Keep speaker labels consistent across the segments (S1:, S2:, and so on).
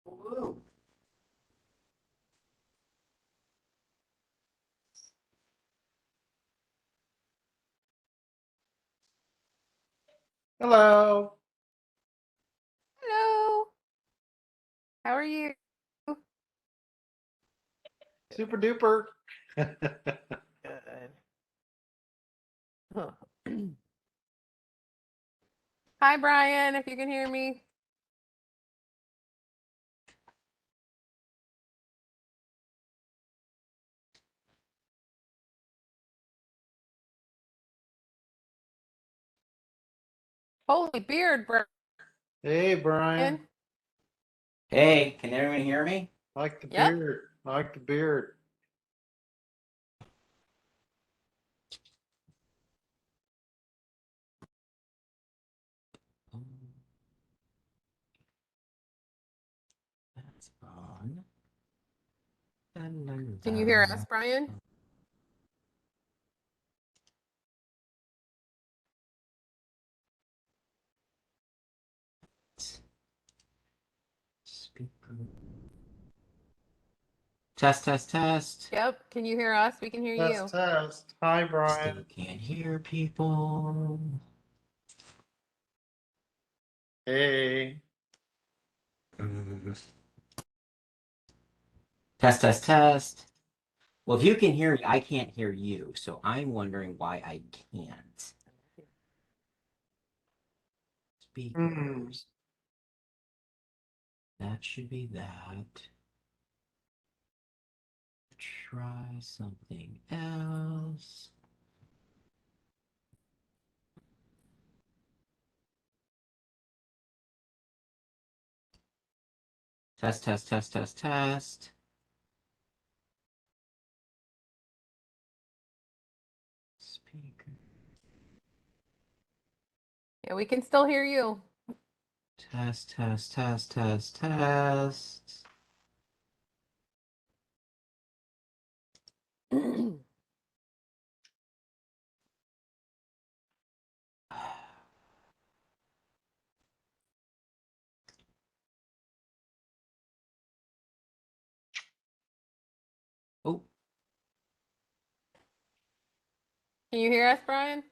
S1: Woo.
S2: Hello.
S3: Hello. How are you?
S2: Super duper.
S3: Good. Hi, Brian, if you can hear me. Holy beard,
S2: Hey, Brian.
S3: Brian.
S1: Hey, can everyone hear me?
S2: Like the
S3: Yep.
S2: beard. Like the beard.
S1: That's on.
S3: Can you hear us, Brian?
S1: Speaker. Test, test, test.
S3: Yep. Can you hear us? We can hear you.
S2: Test, test. Hi, Brian.
S1: Still can't hear people.
S2: Hey.
S1: Test, test, test. Well, if you can hear me, I can't hear you. So I'm wondering why I can't. Speakers. That should be that. Try something else. Test, test, test, test, test. Speaker.
S3: Yeah, we can still hear you.
S1: Test, test, test, test, test. Oh,
S3: Can you hear us, Brian?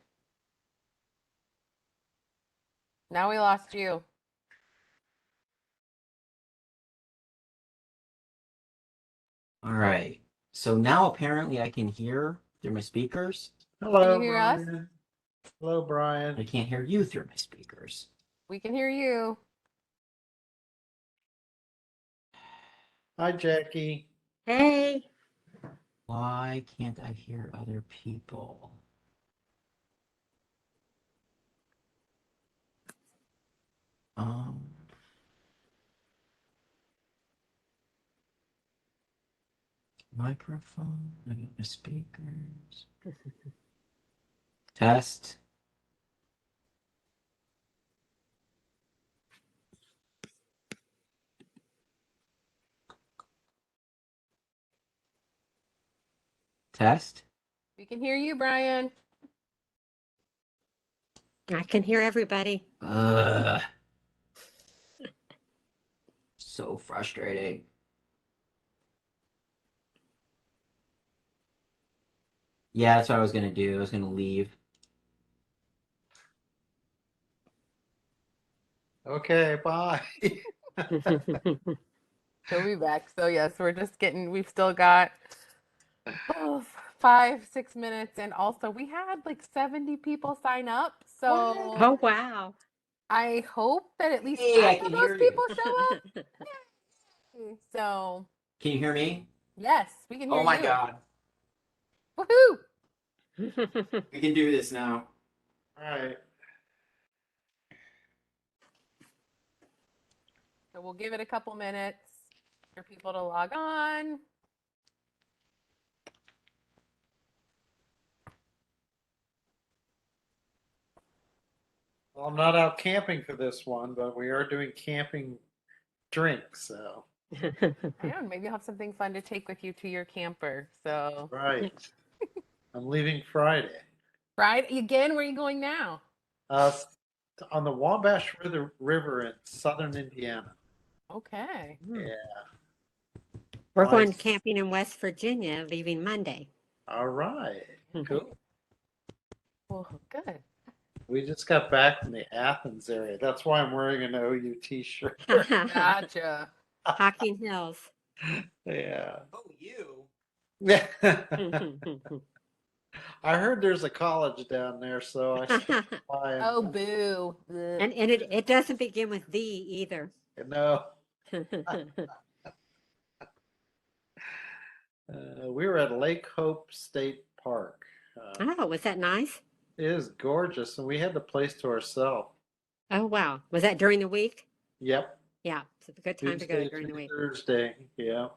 S3: Now we lost you.
S1: all right. So now apparently I can hear through my speakers.
S2: Hello,
S3: Can you hear us?
S2: Brian. Hello,
S1: I
S2: Brian.
S1: can't hear you through my speakers.
S3: We can hear you.
S2: Hi, Jackie.
S4: Hey.
S1: Why can't I hear other people? Microphone. I got my speakers. Test. Test.
S3: We can hear you, Brian.
S4: I can hear everybody.
S1: So frustrating. Yeah, that's what I was gonna do. I was gonna leave.
S2: Okay, bye.
S3: He'll be back. So yes, we've still got 5-6 minutes, and also we had like 70 people sign up. So
S4: Oh, wow.
S3: I hope that at least
S1: Hey, I
S3: half
S1: can
S3: of
S1: hear
S3: those
S1: you.
S3: people show up. Yay. So
S1: Can you hear me?
S3: yes, we can hear
S1: Oh my
S3: you.
S1: God.
S3: Woohoo!
S1: We can do this now.
S2: All right.
S3: So we'll give it a couple minutes for people to log on.
S2: Well, I'm not out camping for this one, but we are doing camping drinks, so.
S3: I don't know, maybe you'll have something fun to take with you to your camper. So
S2: Right. I'm leaving Friday.
S3: Friday again, where are you going now?
S2: Uh, on the Wabash River in southern Indiana.
S3: Okay.
S2: Yeah.
S4: We're going
S2: Nice.
S4: camping in West Virginia, leaving Monday.
S2: All right. Cool.
S3: Well, good.
S2: We just got back from the Athens area. That's why I'm wearing an OU t-shirt.
S3: Gotcha.
S4: Hocking Hills.
S2: Yeah.
S1: Oh, you.
S2: Yeah.
S4: And
S2: I heard there's a college down there, so I stopped by
S3: Oh, boo. Ugh.
S4: it doesn't begin with the either.
S2: no. We were at Lake Hope State Park.
S4: Oh, was that nice?
S2: It is gorgeous, and we had the place to ourselves.
S4: Oh, wow. Was that during the week?
S2: Yep.
S4: Yeah, it's a good time to go
S2: Tuesday
S4: during the
S2: through
S4: week.
S2: Thursday. Yeah.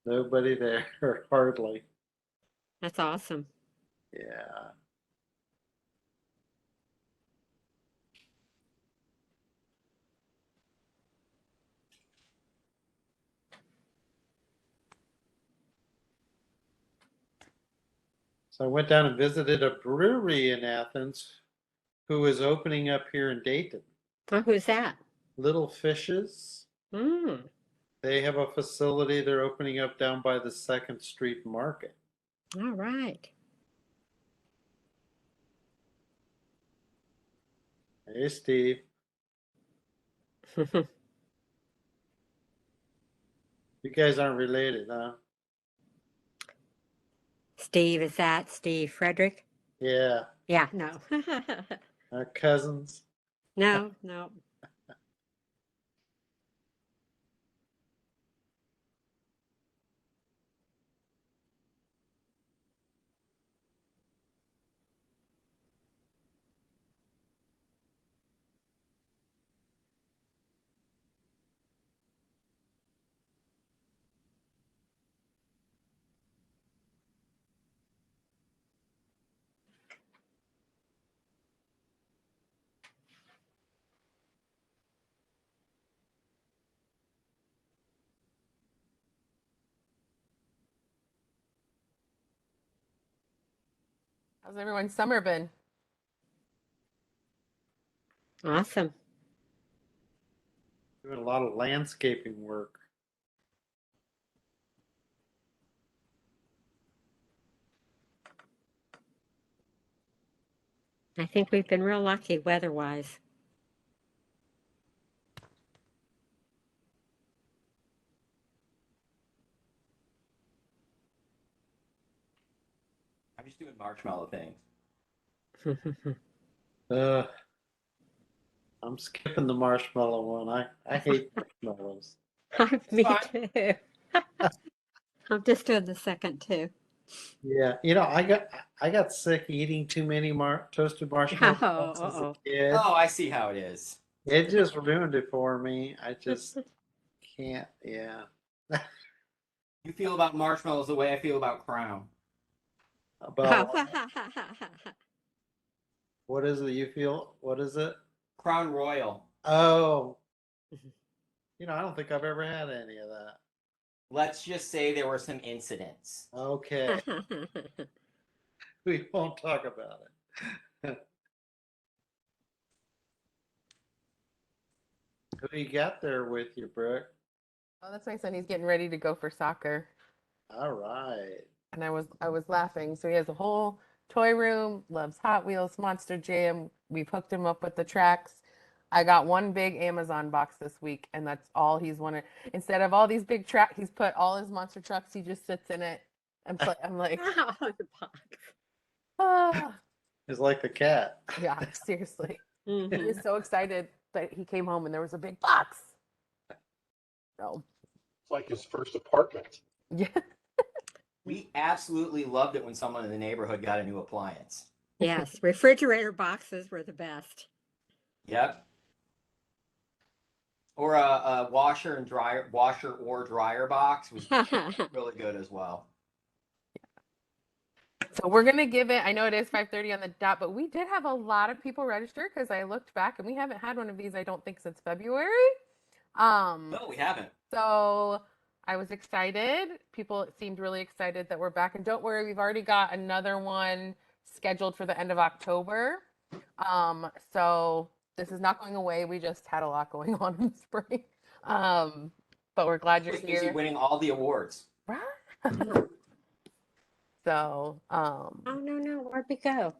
S2: Nobody there, hardly.
S4: That's awesome.
S2: Yeah. So I went down and visited a brewery in Athens who is opening up here in Dayton.
S4: Oh, who's that?
S2: Little Fishes.
S4: Mm,
S2: They have a facility they're opening up down by the Second Street Market.
S4: all right.
S2: Hey, Steve. You guys aren't related, huh?
S4: Steve, is that Steve Frederick?
S2: Yeah.
S4: Yeah, no.
S2: Cousins.
S4: No, no.
S3: How's everyone's summer been?
S4: Awesome.
S2: Doing a lot of landscaping work.
S4: I think we've been real lucky weather-wise.
S1: I'm just doing marshmallow things.
S2: Uh, I'm skipping the marshmallow one. I hate marshmallows.
S4: Me
S1: fine.
S4: too. I'm just doing the second too.
S2: Yeah, I got sick eating too many toasted marshmallows
S4: Oh,
S2: once as a
S4: uh-oh.
S2: kid.
S1: Oh, I see how it is.
S2: It just ruined it for me. I just can't. Yeah.
S1: You feel about marshmallows the way I feel about Crown.
S2: About what is it you feel? What is it?
S1: Crown Royal.
S2: Oh, I don't think I've ever had any of that.
S1: Let's just say there were some incidents.
S2: Okay, we won't talk about it. Who you got there with you, Brooke?
S3: Oh, that's my son. He's getting ready to go for soccer.
S2: All right.
S3: And I was laughing. So he has a whole toy room, loves Hot Wheels, Monster Jam. We've hooked him up with the tracks. I got one big Amazon box this week, and that's all he's wanted. Instead of all these big tracks, he's put all his monster trucks. He just sits in it and play. I'm like,
S4: Oh, the box.
S3: ah,
S2: It's like the cat.
S3: yeah, seriously. He
S4: Mhm.
S3: was so excited that he came home and there was a big box. So,
S5: It's like his first apartment.
S3: yeah.
S1: We absolutely loved it when someone in the neighborhood got a new appliance.
S4: Yes, refrigerator boxes were the best.
S1: Yep. Or a washer or dryer box was really good as well.
S3: So we're gonna give it. I know it is 5:30 on the dot, but we did have a lot of people register because I looked back and we haven't had one of these. I don't think since February.
S1: No, we haven't.
S3: So I was excited. People seemed really excited that we're back. And don't worry, we've already got another one scheduled for the end of October. So this is not going away. We just had a lot going on in the spring. But we're glad you're
S1: Just busy
S3: here.
S1: winning all the awards.
S3: Right?
S4: Oh,
S3: So,
S4: no, where'd we go?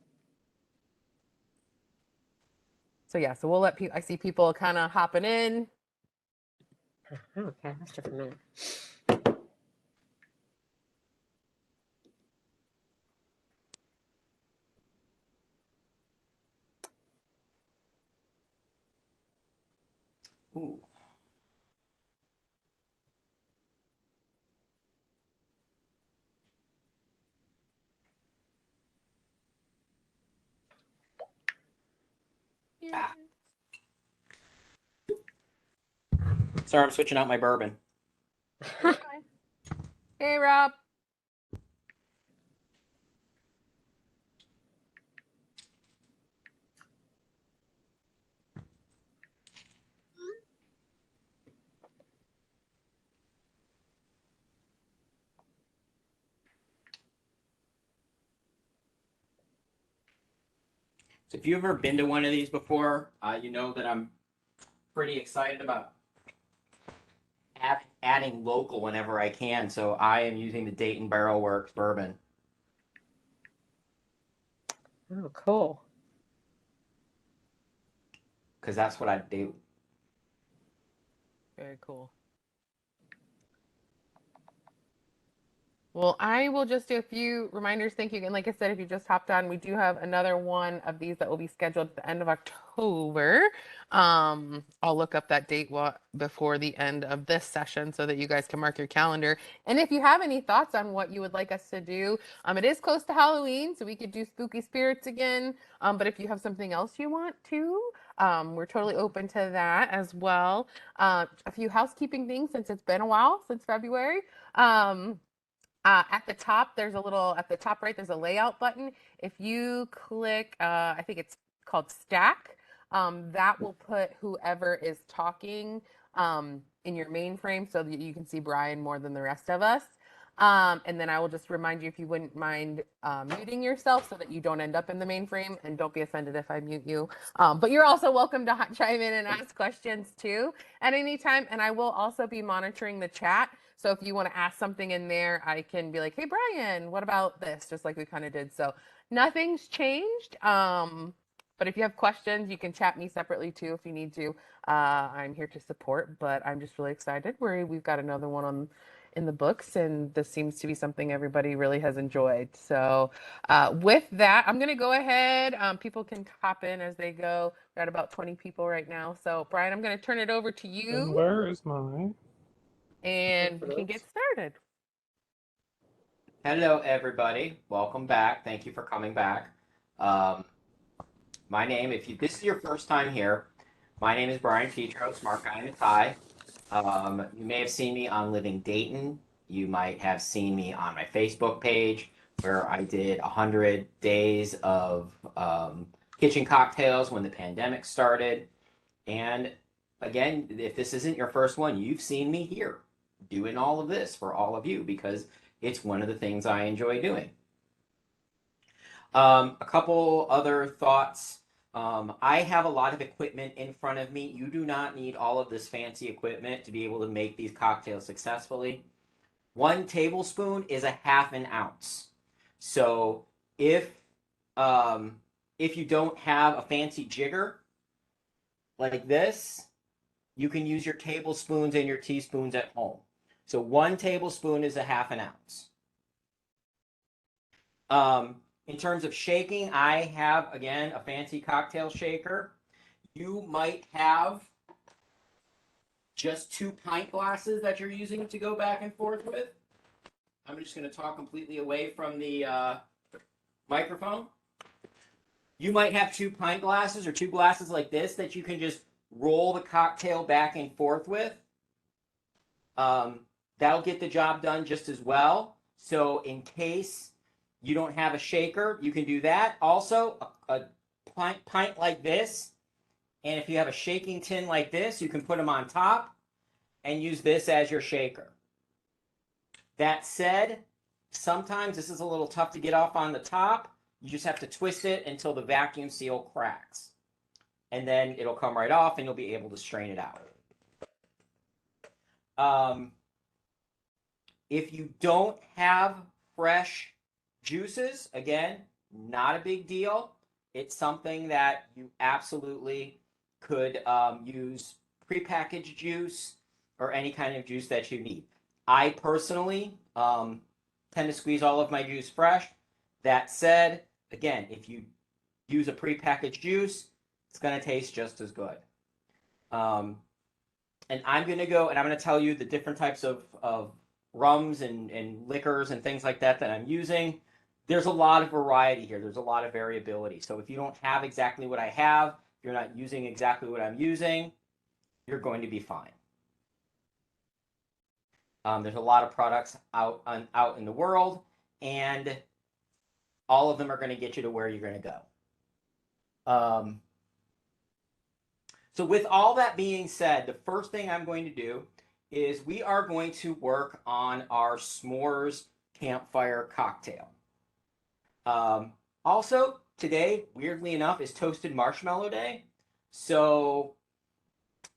S3: so yeah, so we'll let people, I see people kind of hopping in.
S4: Okay, that's just a minute.
S1: Ooh. Ah. Sorry, I'm switching out my bourbon.
S3: Hey, Rob.
S1: So if you've ever been to one of these before, you know that I'm pretty excited about adding local whenever I can. So I am using the Dayton Barrel Works bourbon
S4: Oh, cool.
S1: because that's what I do.
S3: Very cool. Well, I will just do a few reminders. Thank you. And like I said, if you just hopped on, we do have another one of these that will be scheduled at the end of October. I'll look up that date before the end of this session so that you guys can mark your calendar. And if you have any thoughts on what you would like us to do, it is close to Halloween, so we could do Spooky Spirits again. But if you have something else you want to, we're totally open to that as well. A few housekeeping things since it's been a while since February. At the top, at the top right, there's a layout button. If you click, I think it's called stack, that will put whoever is talking in your mainframe so that you can see Brian more than the rest of us. And then I will just remind you if you wouldn't mind muting yourself so that you don't end up in the mainframe, and don't be offended if I mute you. But you're also welcome to chime in and ask questions too at any time. And I will also be monitoring the chat. So if you want to ask something in there, I can be like, hey, Brian, what about this? Just like we kind of did. So nothing's changed. But if you have questions, you can chat me separately too if you need to. I'm here to support, but I'm just really excited. We've got another one in the books, and this seems to be something everybody really has enjoyed. So with that, I'm going to go ahead. People can hop in as they go. We're at about 20 people right now. So Brian, I'm going to turn it over to you.
S6: And where is mine?
S3: And we can get started.
S1: Hello, everybody. Welcome back. Thank you for coming back. My name, this is your first time here, my name is Brian Petro, smart guy in a tie. You may have seen me on Living Dayton. You might have seen me on my Facebook page where I did 100 days of kitchen cocktails when the pandemic started. And again, if this isn't your first one, you've seen me here doing all of this for all of you because it's one of the things I enjoy doing. A couple other thoughts. I have a lot of equipment in front of me. You do not need all of this fancy equipment to be able to make these cocktails successfully. 1 tablespoon is a half an ounce. So if you don't have a fancy jigger like this, you can use your tablespoons and your teaspoons at home. So 1 tablespoon is a half an ounce. In terms of shaking, I have, again, a fancy cocktail shaker. You might have just 2 pint glasses that you're using to go back and forth with. I'm just going to talk completely away from the microphone. You might have 2 pint glasses or 2 glasses like this that you can just roll the cocktail back and forth with. That'll get the job done just as well. So in case you don't have a shaker, you can do that. Also, a pint like this, and if you have a shaking tin like this, you can put them on top and use this as your shaker. That said, sometimes this is a little tough to get off on the top. You just have to twist it until the vacuum seal cracks. And then it'll come right off and you'll be able to strain it out. If you don't have fresh juices, again, not a big deal. It's something that you absolutely could use prepackaged juice or any kind of juice that you need. I personally tend to squeeze all of my juice fresh. That said, again, if you use a prepackaged juice, it's going to taste just as good. And I'm going to go and I'm going to tell you the different types of rums and liquors and things like that I'm using. There's a lot of variety here. There's a lot of variability. So if you don't have exactly what I have, if you're not using exactly what I'm using, you're going to be fine. There's a lot of products out in the world, and all of them are going to get you to where you're going to go. So with all that being said, the first thing I'm going to do is we are going to work on our s'mores campfire cocktail. Also, today, weirdly enough, is Toasted Marshmallow Day. So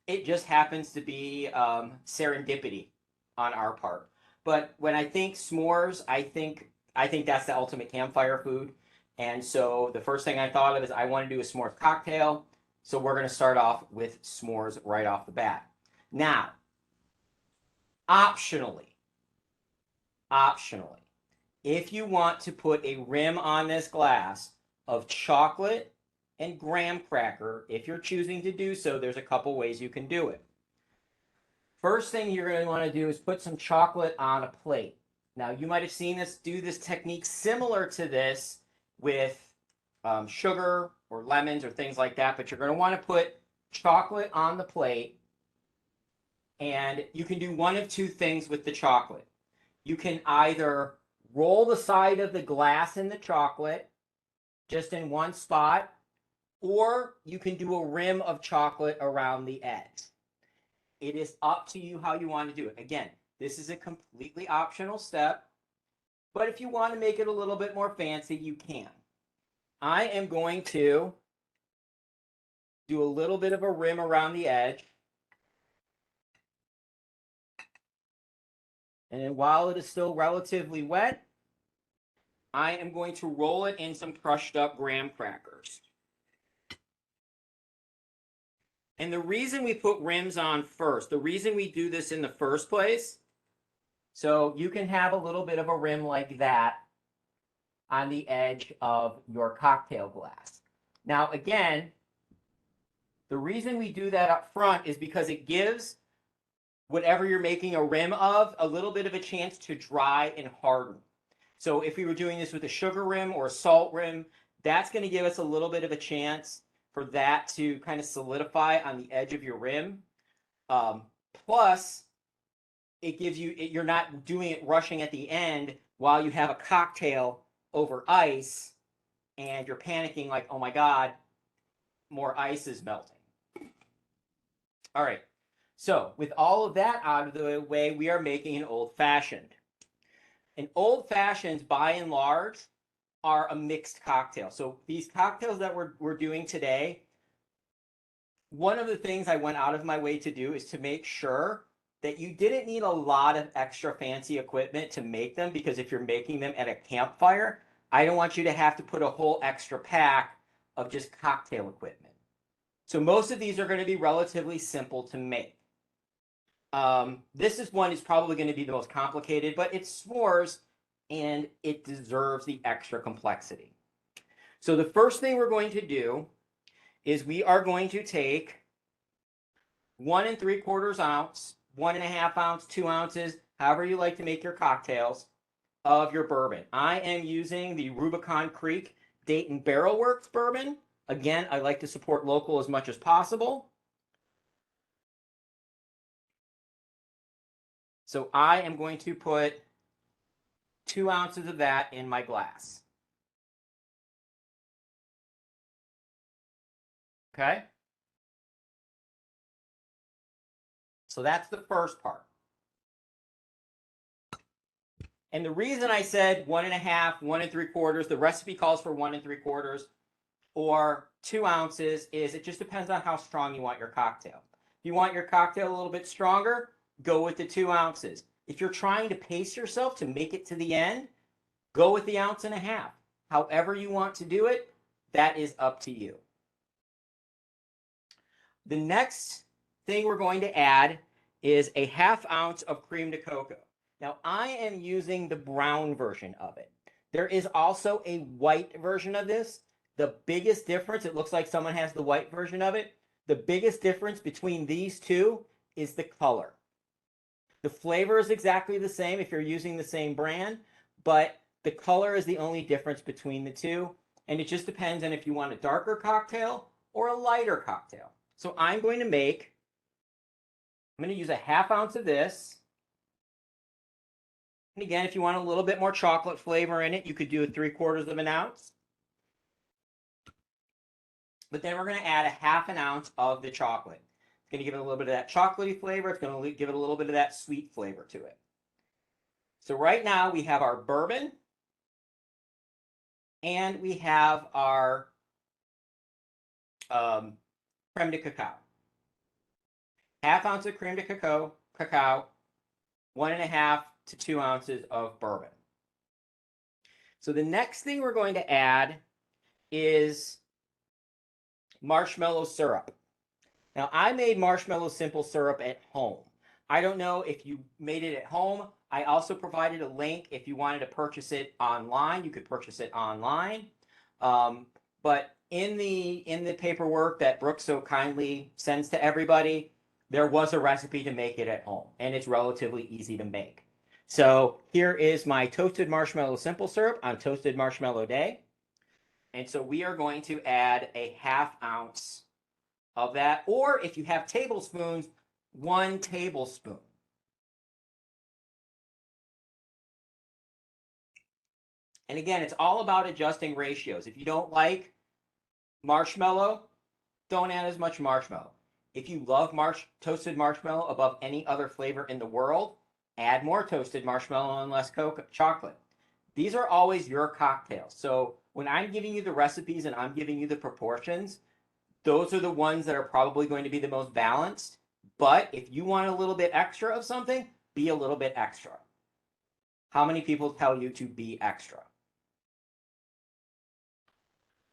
S1: it just happens to be serendipity on our part. But when I think s'mores, I think that's the ultimate campfire food. And so the first thing I thought of is I want to do a s'mores cocktail. So we're going to start off with s'mores right off the bat. Now, optionally, if you want to put a rim on this glass of chocolate and graham cracker, if you're choosing to do so, there's a couple ways you can do it. First thing you're going to want to do is put some chocolate on a plate. Now, you might have seen us do this technique similar to this with sugar or lemons or things like that, but you're going to want to put chocolate on the plate, and you can do one of two things with the chocolate. You can either roll the side of the glass in the chocolate just in one spot, or you can do a rim of chocolate around the edge. It is up to you how you want to do it. Again, this is a completely optional step, but if you want to make it a little bit more fancy, you can. I am going to do a little bit of a rim around the edge. And then while it is still relatively wet, I am going to roll it in some crushed up graham crackers. And the reason we put rims on first, the reason we do this in the first place, so you can have a little bit of a rim like that on the edge of your cocktail glass. Now, again, the reason we do that up front is because it gives whatever you're making a rim of a little bit of a chance to dry and harden. So if we were doing this with a sugar rim or a salt rim, that's going to give us a little bit of a chance for that to kind of solidify on the edge of your rim. Plus, it gives you, you're not doing it rushing at the end while you have a cocktail over ice and you're panicking like, oh my God, more ice is melting. All right. So with all of that out of the way, we are making an old fashioned. And old fashions, by and large, are a mixed cocktail. So these cocktails that we're doing today, one of the things I went out of my way to do is to make sure that you didn't need a lot of extra fancy equipment to make them, because if you're making them at a campfire, I don't want you to have to put a whole extra pack of just cocktail equipment. So most of these are going to be relatively simple to make. This one is probably going to be the most complicated, but it's s'mores and it deserves the extra complexity. So the first thing we're going to do is we are going to take 1 3/4 ounce, 1.5 ounce, 2 ounces, however you like to make your cocktails, of your bourbon. I am using the Rubicon Creek Dayton Barrel Works bourbon. Again, I like to support local as much as possible. So I am going to put 2 ounces of that in my glass. Okay? So that's the first part. And the reason I said 1.5, 1 3/4, the recipe calls for 1 3/4 or 2 ounces, is it just depends on how strong you want your cocktail. If you want your cocktail a little bit stronger, go with the 2 ounces. If you're trying to pace yourself to make it to the end, go with the 1.5 ounces. However you want to do it, that is up to you. The next thing we're going to add is a 1/2 ounce of cream de cocoa. Now, I am using the brown version of it. There is also a white version of this. The biggest difference, it looks like someone has the white version of it. The biggest difference between these two is the color. The flavor is exactly the same if you're using the same brand, but the color is the only difference between the two. And it just depends on if you want a darker cocktail or a lighter cocktail. So I'm going to use a 1/2 ounce of this. And again, if you want a little bit more chocolate flavor in it, you could do a 3/4 ounce. But then we're going to add a 1/2 ounce of the chocolate. It's going to give it a little bit of that chocolatey flavor. It's going to give it a little bit of that sweet flavor to it. So right now we have our bourbon and we have our creme de cacao. 1/2 ounce of creme de cacao, 1.5 to 2 ounces of bourbon. So the next thing we're going to add is marshmallow syrup. Now, I made marshmallow simple syrup at home. I don't know if you made it at home. I also provided a link if you wanted to purchase it online. You could purchase it online. But in the paperwork that Brooke so kindly sends to everybody, there was a recipe to make it at home, and it's relatively easy to make. So here is my toasted marshmallow simple syrup on Toasted Marshmallow Day. And so we are going to add a 1/2 ounce of that, or if you have tablespoons, 1 tablespoon. And again, it's all about adjusting ratios. If you don't like marshmallow, don't add as much marshmallow. If you love toasted marshmallow above any other flavor in the world, add more toasted marshmallow and less chocolate. These are always your cocktails. So when I'm giving you the recipes and I'm giving you the proportions, those are the ones that are probably going to be the most balanced. But if you want a little bit extra of something, be a little bit extra. How many people tell you to be extra?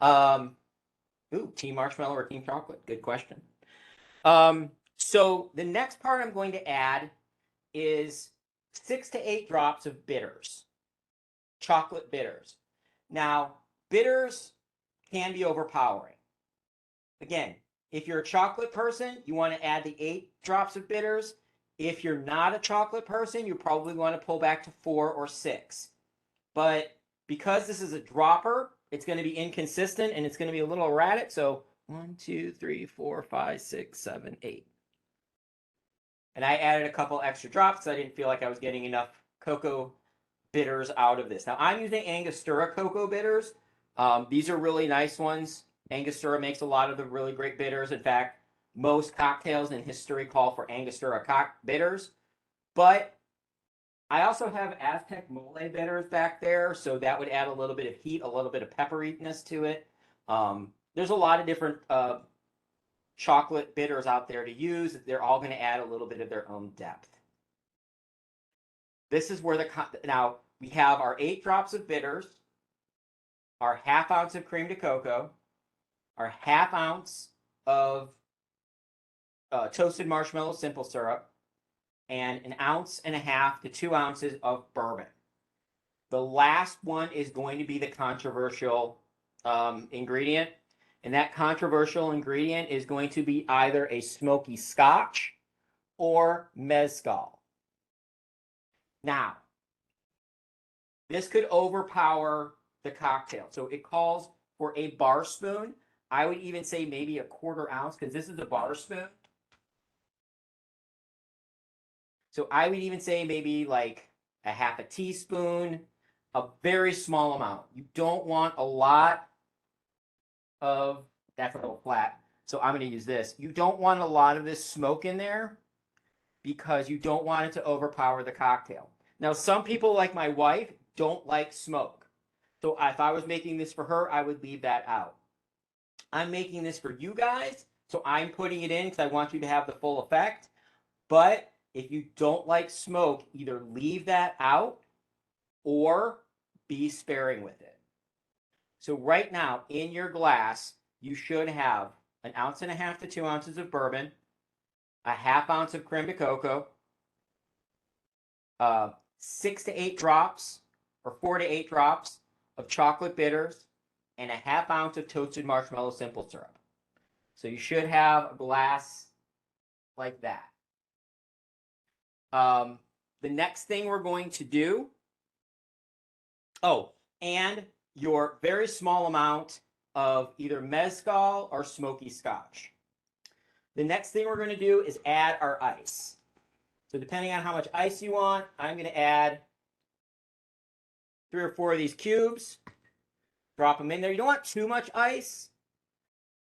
S1: Team marshmallow or team chocolate? Good question. So the next part I'm going to add is 6 to 8 drops of bitters, chocolate bitters. Now, bitters can be overpowering. Again, if you're a chocolate person, you want to add the 8 drops of bitters. If you're not a chocolate person, you probably want to pull back to 4 or 6. But because this is a dropper, it's going to be inconsistent and it's going to be a little erratic. So 1, 2, 3, 4, 5, 6, 7, 8. And I added a couple extra drops because I didn't feel like I was getting enough cocoa bitters out of this. Now I'm using Angostura cocoa bitters. These are really nice ones. Angostura makes a lot of the really great bitters. In fact, most cocktails in history call for Angostura bitters. But I also have Aztec mole bitters back there, so that would add a little bit of heat, a little bit of pepperiness to it. There's a lot of different chocolate bitters out there to use. They're all going to add a little bit of their own depth. This is where now we have our 8 drops of bitters, our 1/2 ounce of cream de cocoa, our 1/2 ounce of toasted marshmallow simple syrup, and 1.5 ounces to 2 ounces of bourbon. The last one is going to be the controversial ingredient. And that controversial ingredient is going to be either a smoky scotch or mezcal. Now, this could overpower the cocktail. So it calls for a bar spoon. I would even say maybe a 1/4 ounce because this is a bar spoon. So I would even say maybe like a 1/2 teaspoon, a very small amount. You don't want a lot of, that's a little flat. So I'm going to use this. You don't want a lot of this smoke in there because you don't want it to overpower the cocktail. Now, some people like my wife don't like smoke. So if I was making this for her, I would leave that out. I'm making this for you guys. So I'm putting it in because I want you to have the full effect. But If you don't like smoke, either leave that out or be sparing with it. So right now in your glass, you should have 1.5 ounces to 2 ounces of bourbon, a 1/2 ounce of creme de coco, 6 to 8 drops or 4 to 8 drops of chocolate bitters, and a 1/2 ounce of toasted marshmallow simple syrup. So you should have a glass like that. The next thing we're going to do, and your very small amount of either mezcal or smoky scotch. The next thing we're going to do is add our ice. So depending on how much ice you want, I'm going to add 3 or 4 of these cubes. Drop them in there. You don't want too much ice,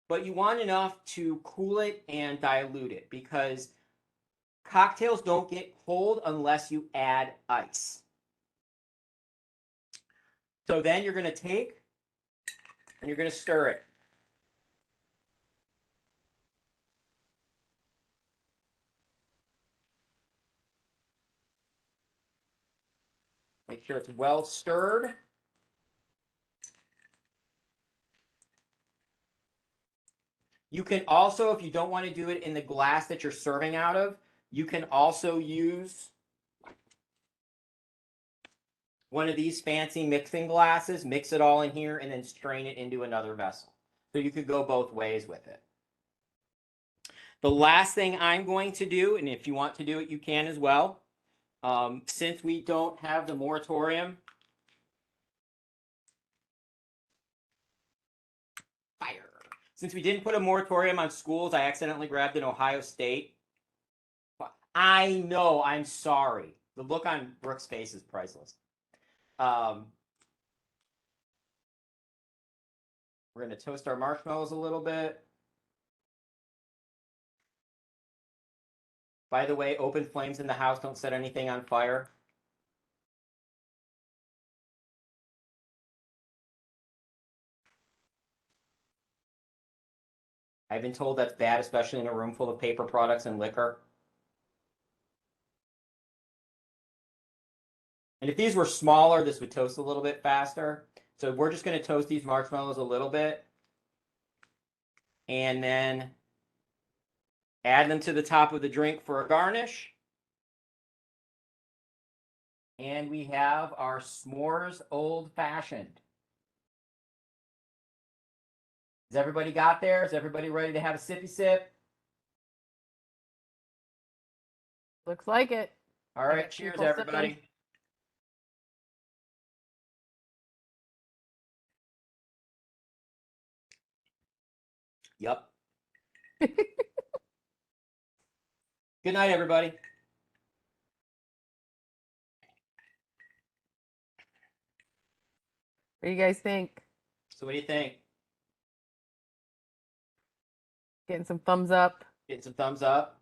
S1: but you want enough to cool it and dilute it, because cocktails don't get cold unless you add ice. So then you're going to take and you're going to stir it. Make sure it's well stirred. You can also, if you don't want to do it in the glass that you're serving out of, you can also use one of these fancy mixing glasses, mix it all in here, and then strain it into another vessel. So you could go both ways with it. The last thing I'm going to do, and if you want to do it, you can as well. Since we don't have the moratorium, Since we didn't put a moratorium on schools, I accidentally grabbed an Ohio State. I know, I'm sorry. The look on Brooke's face is priceless. We're going to toast our marshmallows a little bit. By the way, open flames in the house. Don't set anything on fire. I've been told that's bad, especially in a room full of paper products and liquor. And if these were smaller, this would toast a little bit faster. So we're just going to toast these marshmallows a little bit. And then add them to the top of the drink for a garnish. And we have our s'mores old fashioned. Has everybody got there? Is everybody ready to have a sippy sip?
S3: Looks like it.
S1: All right, cheers,
S3: people
S1: everybody.
S3: sipping.
S1: Yep. Good night, everybody.
S3: What do you guys think?
S1: So what do you think?
S3: Getting some thumbs up.
S1: Getting some thumbs up?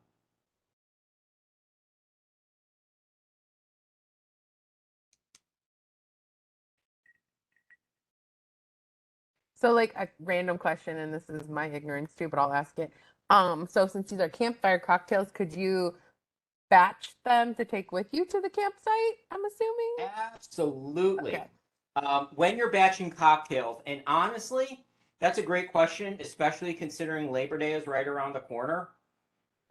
S3: So like a random question, and this is my ignorance too, but I'll ask it. So since these are campfire cocktails, could you batch them to take with you to the campsite, I'm assuming?
S1: Absolutely.
S3: Okay.
S1: When you're batching cocktails, and honestly, that's a great question, especially considering Labor Day is right around the corner.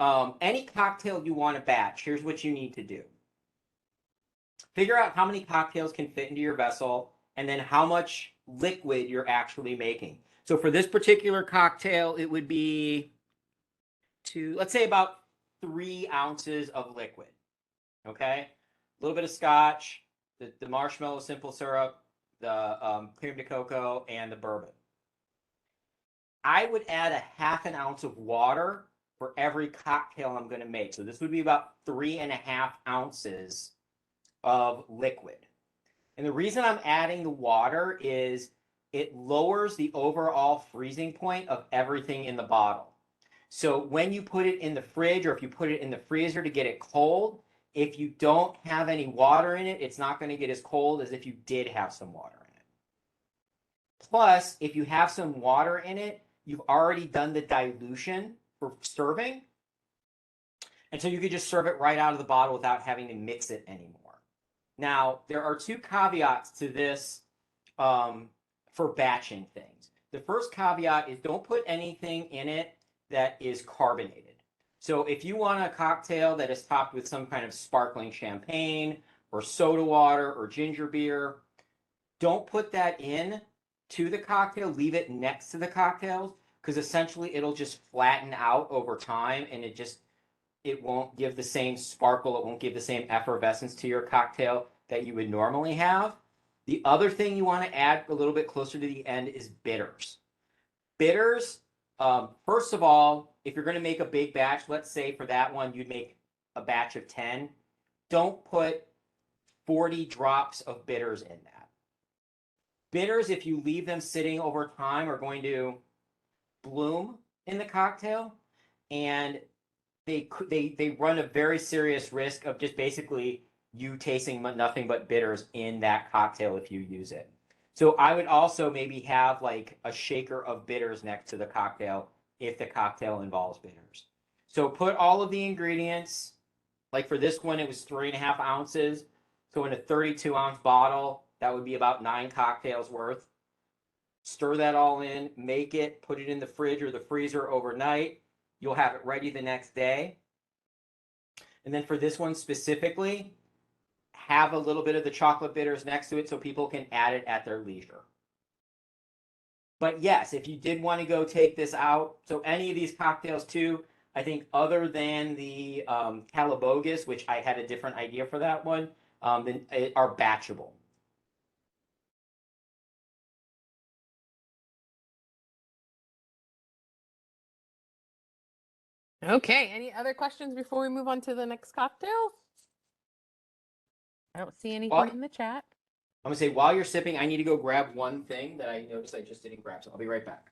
S1: Any cocktail you want to batch, here's what you need to do. Figure out how many cocktails can fit into your vessel, and then how much liquid you're actually making. So for this particular cocktail, it would be let's say about 3 ounces of liquid. Okay? A little bit of scotch, the marshmallow simple syrup, the creme de coco, and the bourbon. I would add a 1/2 ounce of water for every cocktail I'm going to make. So this would be about 3.5 ounces of liquid. And the reason I'm adding the water is it lowers the overall freezing point of everything in the bottle. So when you put it in the fridge, or if you put it in the freezer to get it cold, if you don't have any water in it, it's not going to get as cold as if you did have some water in it. Plus, if you have some water in it, you've already done the dilution for serving. And so you could just serve it right out of the bottle without having to mix it anymore. Now, there are two caveats to this for batching things. The first caveat is don't put anything in it that is carbonated. So if you want a cocktail that is topped with some kind of sparkling champagne or soda water or ginger beer, don't put that in to the cocktail. Leave it next to the cocktails, because essentially it'll just flatten out over time, and it won't give the same sparkle. It won't give the same effervescence to your cocktail that you would normally have. The other thing you want to add a little bit closer to the end is bitters. Bitters, first of all, if you're going to make a big batch, let's say for that one, you'd make a batch of 10. Don't put 40 drops of bitters in that. Bitters, if you leave them sitting over time, are going to bloom in the cocktail, and they run a very serious risk of just basically you tasting nothing but bitters in that cocktail if you use it. So I would also maybe have like a shaker of bitters next to the cocktail if the cocktail involves bitters. So put all of the ingredients, like for this one, it was 3.5 ounces. So in a 32-ounce bottle, that would be about 9 cocktails worth. Stir that all in, make it, put it in the fridge or the freezer overnight. You'll have it ready the next day. And then for this one specifically, have a little bit of the chocolate bitters next to it so people can add it at their leisure. But yes, if you did want to go take this out, so any of these cocktails too, I think other than the Calabogus, which I had a different idea for that one, are batchable.
S3: Okay, any other questions before we move on to the next cocktail? I don't see anything in the chat.
S1: I'm going to say, while you're sipping, I need to go grab one thing that I noticed I just didn't grab, so I'll be right back.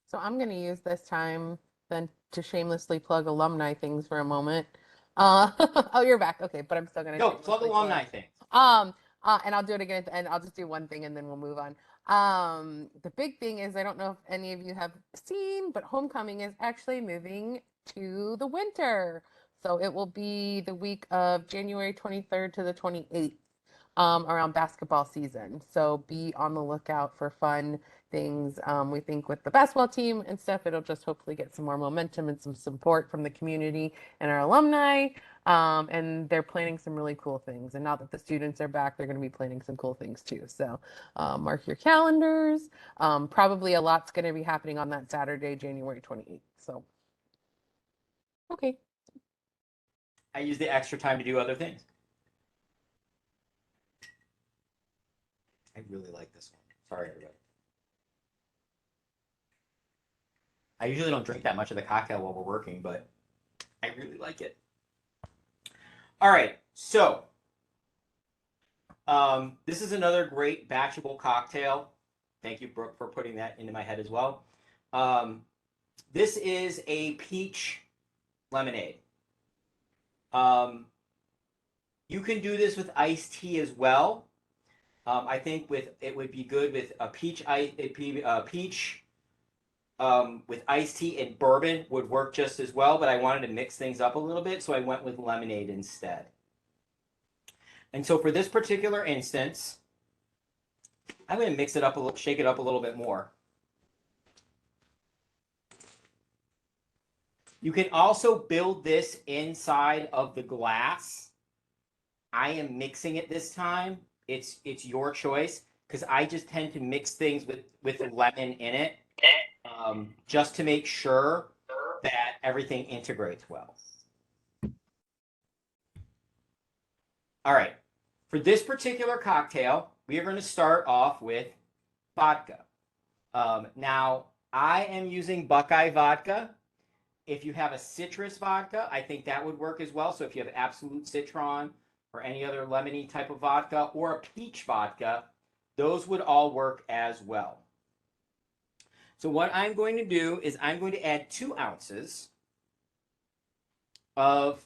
S3: So I'm going to use this time then to shamelessly plug alumni things for a moment. Oh, you're back. Okay, but I'm still going to
S1: No, plug alumni things.
S3: And I'll do it again at the end. I'll just do one thing and then we'll move on. The big thing is, I don't know if any of you have seen, but homecoming is actually moving to the winter. So it will be the week of January 23rd to the 28th, around basketball season. So be on the lookout for fun things. We think with the basketball team and stuff, it'll just hopefully get some more momentum and some support from the community and our alumni. And they're planning some really cool things. And now that the students are back, they're going to be planning some cool things too. So mark your calendars. Probably a lot's going to be happening on that Saturday, January 28th. So, okay.
S1: I use the extra time to do other things. I really like this one. Sorry, everybody. I usually don't drink that much of the cocktail while we're working, but I really like it. All right, so this is another great batchable cocktail. Thank you, Brooke, for putting that into my head as well. This is a peach lemonade. You can do this with iced tea as well. I think it would be good with a peach with iced tea and bourbon would work just as well, but I wanted to mix things up a little bit, so I went with lemonade instead. And so for this particular instance, I'm going to mix it up a little, shake it up a little bit more. You can also build this inside of the glass. I am mixing it this time. It's your choice, because I just tend to mix things with lemon in it, just to make sure that everything integrates well. All right, for this particular cocktail, we are going to start off with vodka. Now, I am using Buckeye vodka. If you have a citrus vodka, I think that would work as well. So if you have Absolute Citron or any other lemony type of vodka, or a peach vodka, those would all work as well. So what I'm going to do is I'm going to add 2 ounces of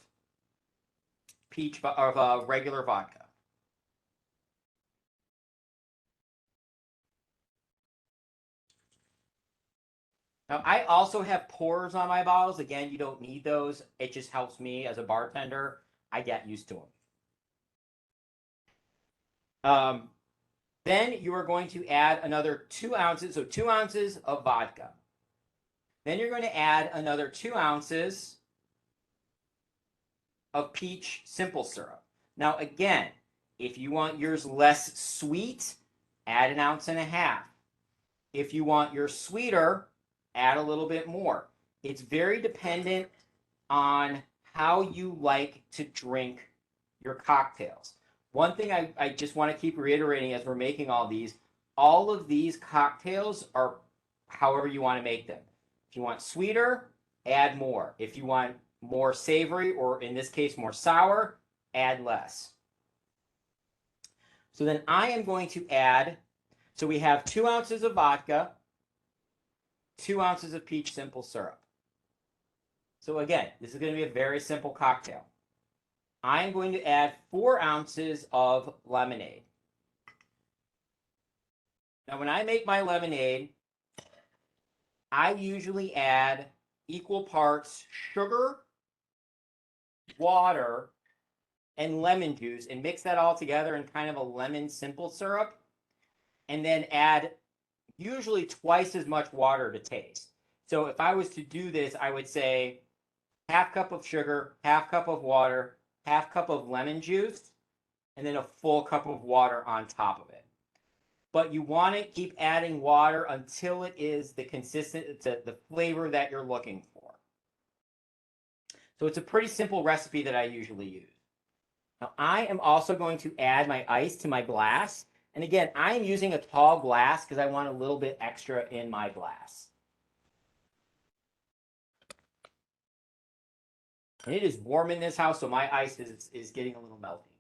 S1: regular vodka. Now, I also have pours on my bottles. Again, you don't need those. It just helps me as a bartender. I get used to them. Then you are going to add another 2 ounces, so 2 ounces of vodka. Then you're going to add another 2 ounces of peach simple syrup. Now, again, if you want yours less sweet, add 1.5 ounces. If you want yours sweeter, add a little bit more. It's very dependent on how you like to drink your cocktails. One thing I just want to keep reiterating as we're making all of these cocktails are however you want to make them. If you want sweeter, add more. If you want more savory, or in this case, more sour, add less. So then I am going to add, so we have 2 ounces of vodka, 2 ounces of peach simple syrup. So again, this is going to be a very simple cocktail. I'm going to add 4 ounces of lemonade. Now, when I make my lemonade, I usually add equal parts sugar, water, and lemon juice and mix that all together in kind of a lemon simple syrup, and then add usually twice as much water to taste. So if I was to do this, I would say 1/2 cup of sugar, 1/2 cup of water, 1/2 cup of lemon juice, and then a full cup of water on top of it. But you want to keep adding water until it is the flavor that you're looking for. So it's a pretty simple recipe that I usually use. Now I am also going to add my ice to my glass. And again, I'm using a tall glass because I want a little bit extra in my glass. And it is warm in this house, so my ice is getting a little melty.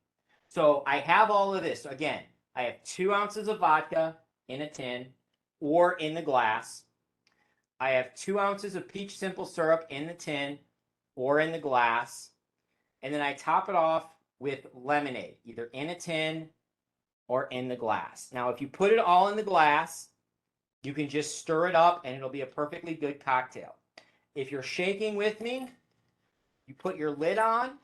S1: So I have all of this. So again, I have 2 ounces of vodka in a tin or in the glass. I have 2 ounces of peach simple syrup in the tin or in the glass. And then I top it off with lemonade, either in a tin or in the glass. Now, if you put it all in the glass, you can just stir it up and it'll be a perfectly good cocktail. If you're shaking with me, you put your lid on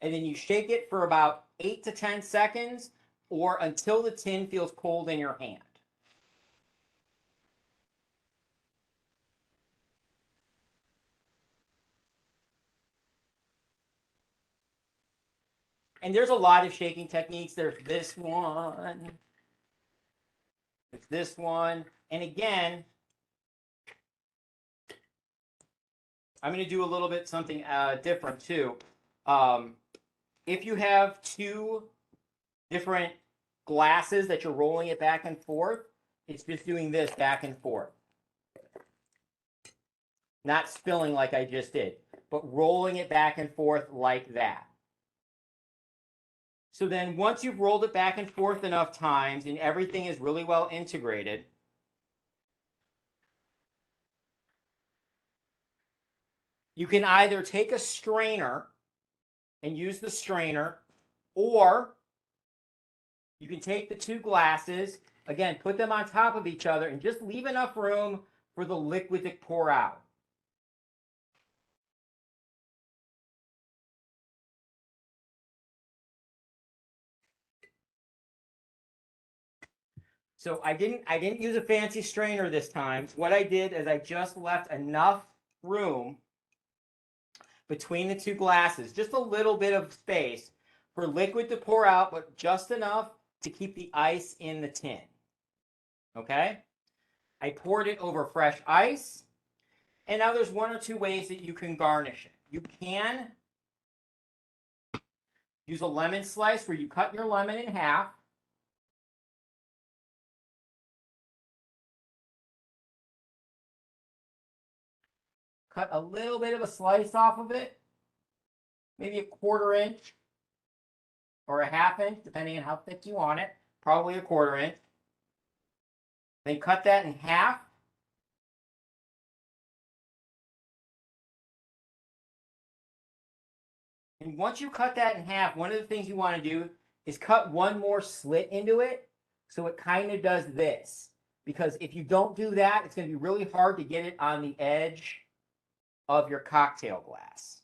S1: and then you shake it for about 8 to 10 seconds or until the tin feels cold in your hand. And there's a lot of shaking techniques. There's this one. There's this one. And again, I'm going to do a little bit something different too. If you have 2 different glasses that you're rolling it back and forth, it's just doing this back and forth. Not spilling like I just did, but rolling it back and forth like that. So then once you've rolled it back and forth enough times and everything is really well integrated, you can either take a strainer and use the strainer, or you can take the 2 glasses, again, put them on top of each other and just leave enough room for the liquid to pour out. So I didn't use a fancy strainer this time. What I did is I just left enough room between the 2 glasses, just a little bit of space for liquid to pour out, but just enough to keep the ice in the tin. Okay? I poured it over fresh ice, and now there's 1 or 2 ways that you can garnish it. You can use a lemon slice where you cut your lemon in half. Cut a little bit of a slice off of it, maybe a 1/4 inch. or a half inch, depending on how thick you want it, probably a quarter inch. Then cut that in half. And once you cut that in half, one of the things you want to do is cut one more slit into it so it kind of does this. Because if you don't do that, it's going to be really hard to get it on the edge of your cocktail glass.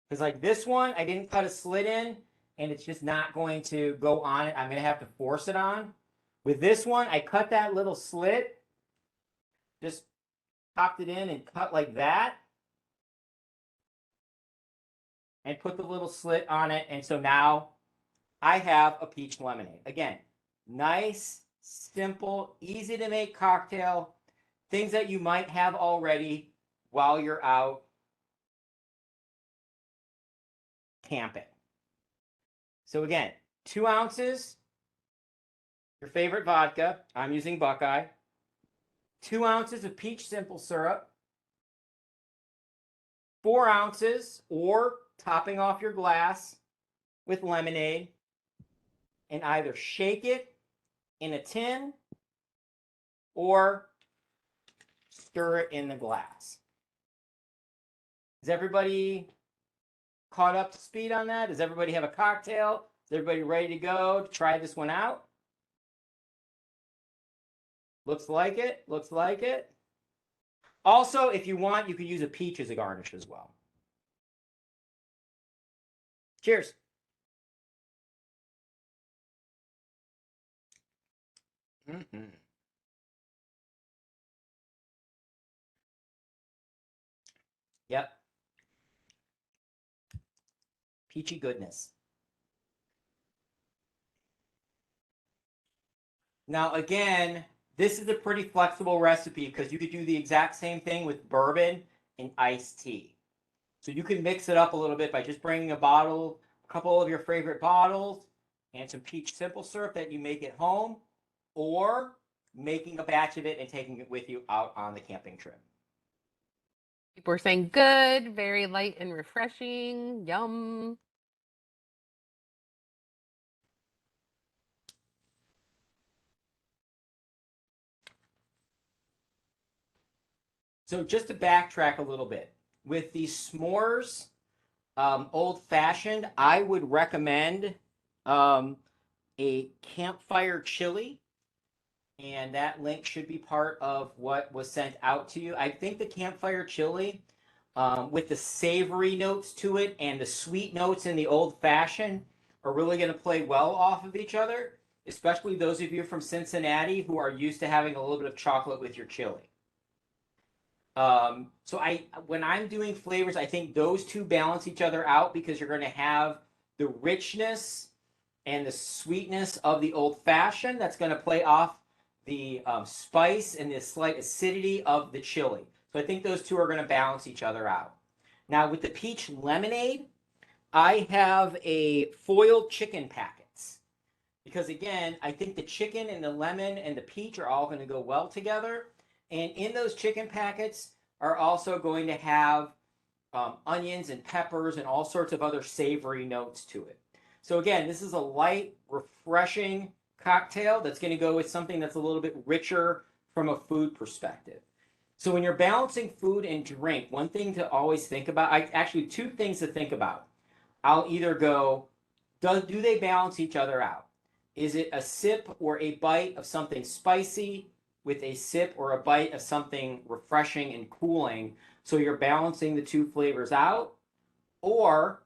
S1: Because like this one, I didn't cut a slit in, and it's just not going to go on it. I'm going to have to force it on. With this one, I cut that little slit, just popped it in and cut like that, and put the little slit on it. And so now I have a peach lemonade. Again, nice, simple, easy to make cocktail, things that you might have already while you're out camping. So again, 2 ounces, your favorite vodka. I'm using Buckeye. 2 ounces of peach simple syrup. 4 ounces, or topping off your glass with lemonade, and either shake it in a tin or stir it in the glass. Is everybody caught up to speed on that? Does everybody have a cocktail? Is everybody ready to go to try this one out? Looks like it. Looks like it. Also, if you want, you could use a peach as a garnish as well. Cheers. Mm-hmm. Yep. Peachy goodness. Now, again, this is a pretty flexible recipe because you could do the exact same thing with bourbon and iced tea. So you can mix it up a little bit by just bringing a couple of your favorite bottles, and some peach simple syrup that you make at home, or making a batch of it and taking it with you out on the camping trip.
S3: People are saying good, very light and refreshing. Yum.
S1: So just to backtrack a little bit, with the s'mores old fashioned, I would recommend a campfire chili, and that link should be part of what was sent out to you. I think the campfire chili, with the savory notes to it and the sweet notes in the old fashioned, are really going to play well off of each other, especially those of you from Cincinnati who are used to having a little bit of chocolate with your chili. So when I'm doing flavors, I think those two balance each other out because you're going to have the richness and the sweetness of the old fashioned that's going to play off the spice and the slight acidity of the chili. So I think those two are going to balance each other out. Now with the peach lemonade, I have a foiled chicken packets because again, I think the chicken and the lemon and the peach are all going to go well together. And in those chicken packets are also going to have onions and peppers and all sorts of other savory notes to it. So again, this is a light, refreshing cocktail that's going to go with something that's a little bit richer from a food perspective. So when you're balancing food and drink, one thing to always think about, actually 2 things to think about. I'll either go, do they balance each other out? Is it a sip or a bite of something spicy with a sip or a bite of something refreshing and cooling, so you're balancing the 2 flavors out? Or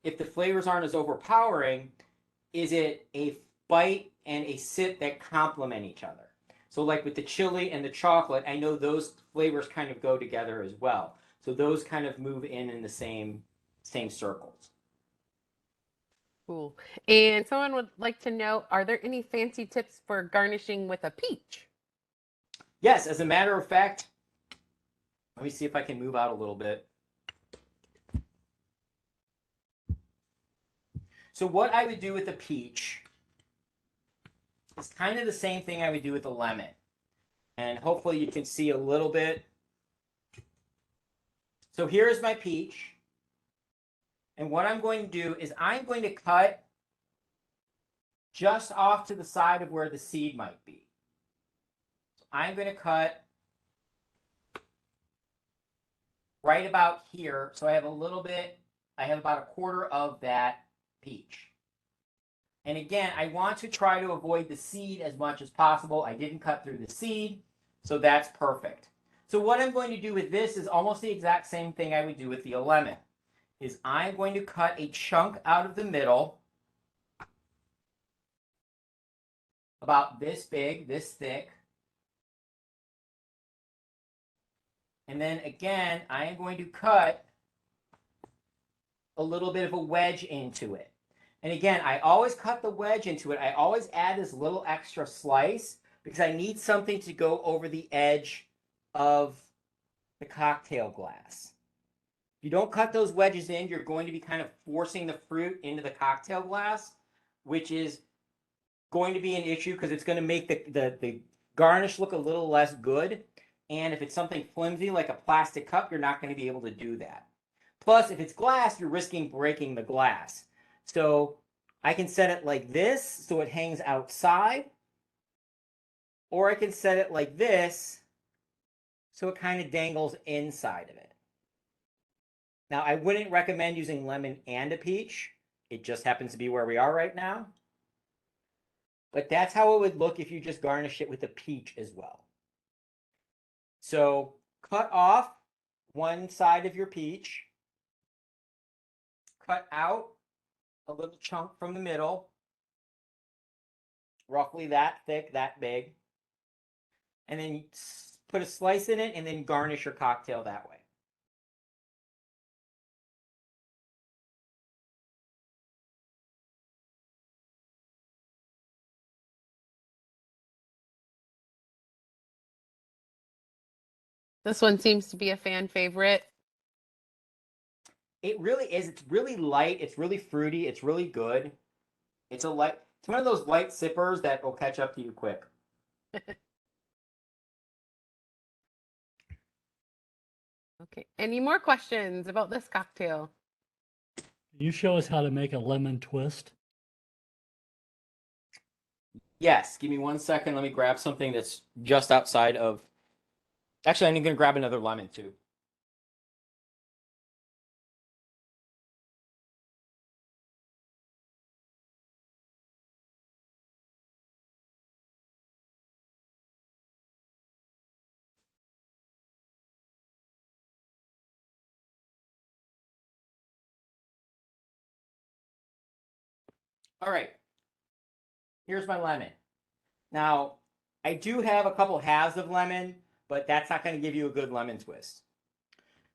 S1: if the flavors aren't as overpowering, is it a bite and a sip that complement each other? So like with the chili and the chocolate, I know those flavors kind of go together as well. So those kind of move in the same circles.
S3: Cool. And someone would like to know, are there any fancy tips for garnishing with a peach?
S1: Yes, as a matter of fact, let me see if I can move out a little bit. So what I would do with a peach is kind of the same thing I would do with a lemon. And hopefully you can see a little bit. So here's my peach. And what I'm going to do is I'm going to cut just off to the side of where the seed might be. So I'm going to cut right about here. So I have a little bit, I have about a quarter of that peach. And again, I want to try to avoid the seed as much as possible. I didn't cut through the seed, so that's perfect. So what I'm going to do with this is almost the exact same thing I would do with the lemon. Is I'm going to cut a chunk out of the middle, about this big, this thick. And then again, I am going to cut a little bit of a wedge into it. And again, I always cut the wedge into it. I always add this little extra slice because I need something to go over the edge of the cocktail glass. If you don't cut those wedges in, you're going to be kind of forcing the fruit into the cocktail glass, which is going to be an issue because it's going to make the garnish look a little less good. And if it's something flimsy like a plastic cup, you're not going to be able to do that. Plus, if it's glass, you're risking breaking the glass. So I can set it like this so it hangs outside. Or I can set it like this so it kind of dangles inside of it. Now, I wouldn't recommend using lemon and a peach. It just happens to be where we are right now. But that's how it would look if you just garnish it with a peach as well. So cut off one side of your peach. Cut out a little chunk from the middle. Roughly that thick, that big. And then put a slice in it and then garnish your cocktail that way.
S3: This one seems to be a fan favorite.
S1: It really is. It's really light. It's really fruity. It's really good. It's one of those light sippers that will catch up to you quick.
S3: Okay. Any more questions about this cocktail?
S6: Can you show us how to make a lemon twist?
S1: Yes, give me 1 second. Let me grab something that's just outside of. Actually, I'm going to grab another lemon too. All right. Here's my lemon. Now, I do have a couple halves of lemon, but that's not going to give you a good lemon twist.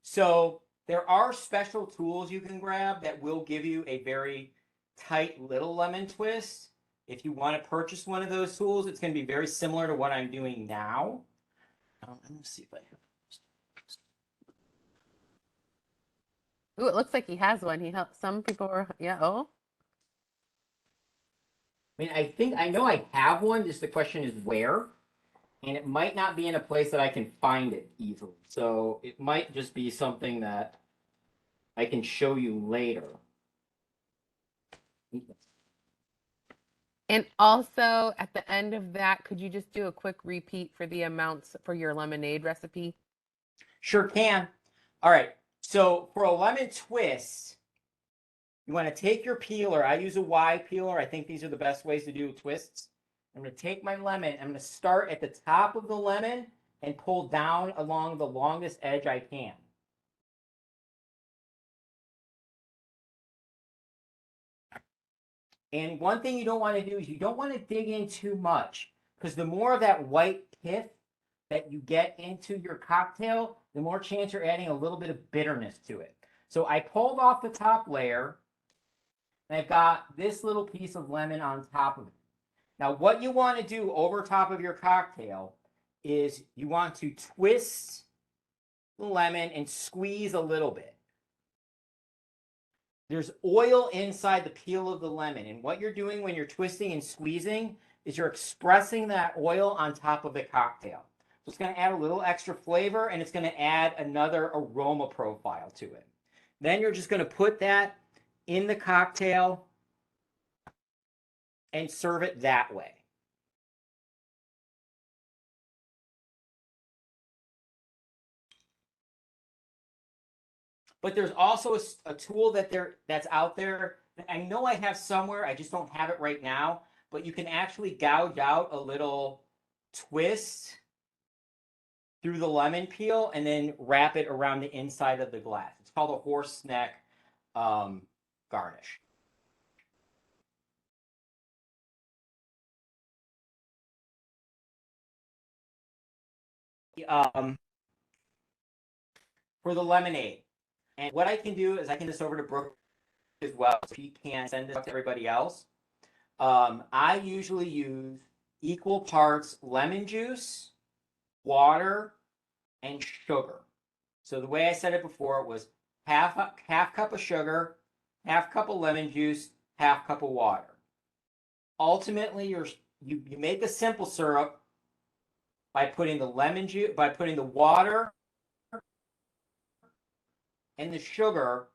S1: So there are special tools you can grab that will give you a very tight little lemon twist. If you want to purchase one of those tools, it's going to be very similar to what I'm doing now. Let me see if I have.
S3: Ooh, it looks like he has one. He helped some people were, yeah, oh.
S1: I mean, I know I have one. Just the question is where. And it might not be in a place that I can find it easily. So it might just be something that I can show you later.
S3: And also at the end of that, could you just do a quick repeat for the amounts for your lemonade recipe?
S1: Sure can. All right. So for a lemon twist, you want to take your peeler. I use a Y peeler. I think these are the best ways to do twists. I'm going to take my lemon. I'm going to start at the top of the lemon and pull down along the longest edge I can. And one thing you don't want to do is you don't want to dig in too much because the more of that white pith that you get into your cocktail, the more chance you're adding a little bit of bitterness to it. So I pulled off the top layer and I've got this little piece of lemon on top of it. Now, what you want to do over top of your cocktail is you want to twist the lemon and squeeze a little bit. There's oil inside the peel of the lemon, and what you're doing when you're twisting and squeezing is you're expressing that oil on top of the cocktail. So it's going to add a little extra flavor, and it's going to add another aroma profile to it. Then you're just going to put that in the cocktail and serve it that way. But there's also a tool that's out there that I know I have somewhere. I just don't have it right now. But you can actually gouge out a little twist through the lemon peel and then wrap it around the inside of the glass. It's called a horse neck garnish. For the lemonade. And what I can do is I can just over to Brooke as well, so he can send this to everybody else. I usually use equal parts lemon juice, water, and sugar. So the way I said it before was half cup of sugar, half cup of lemon juice, half cup of water. Ultimately, you make a simple syrup by putting the water and the sugar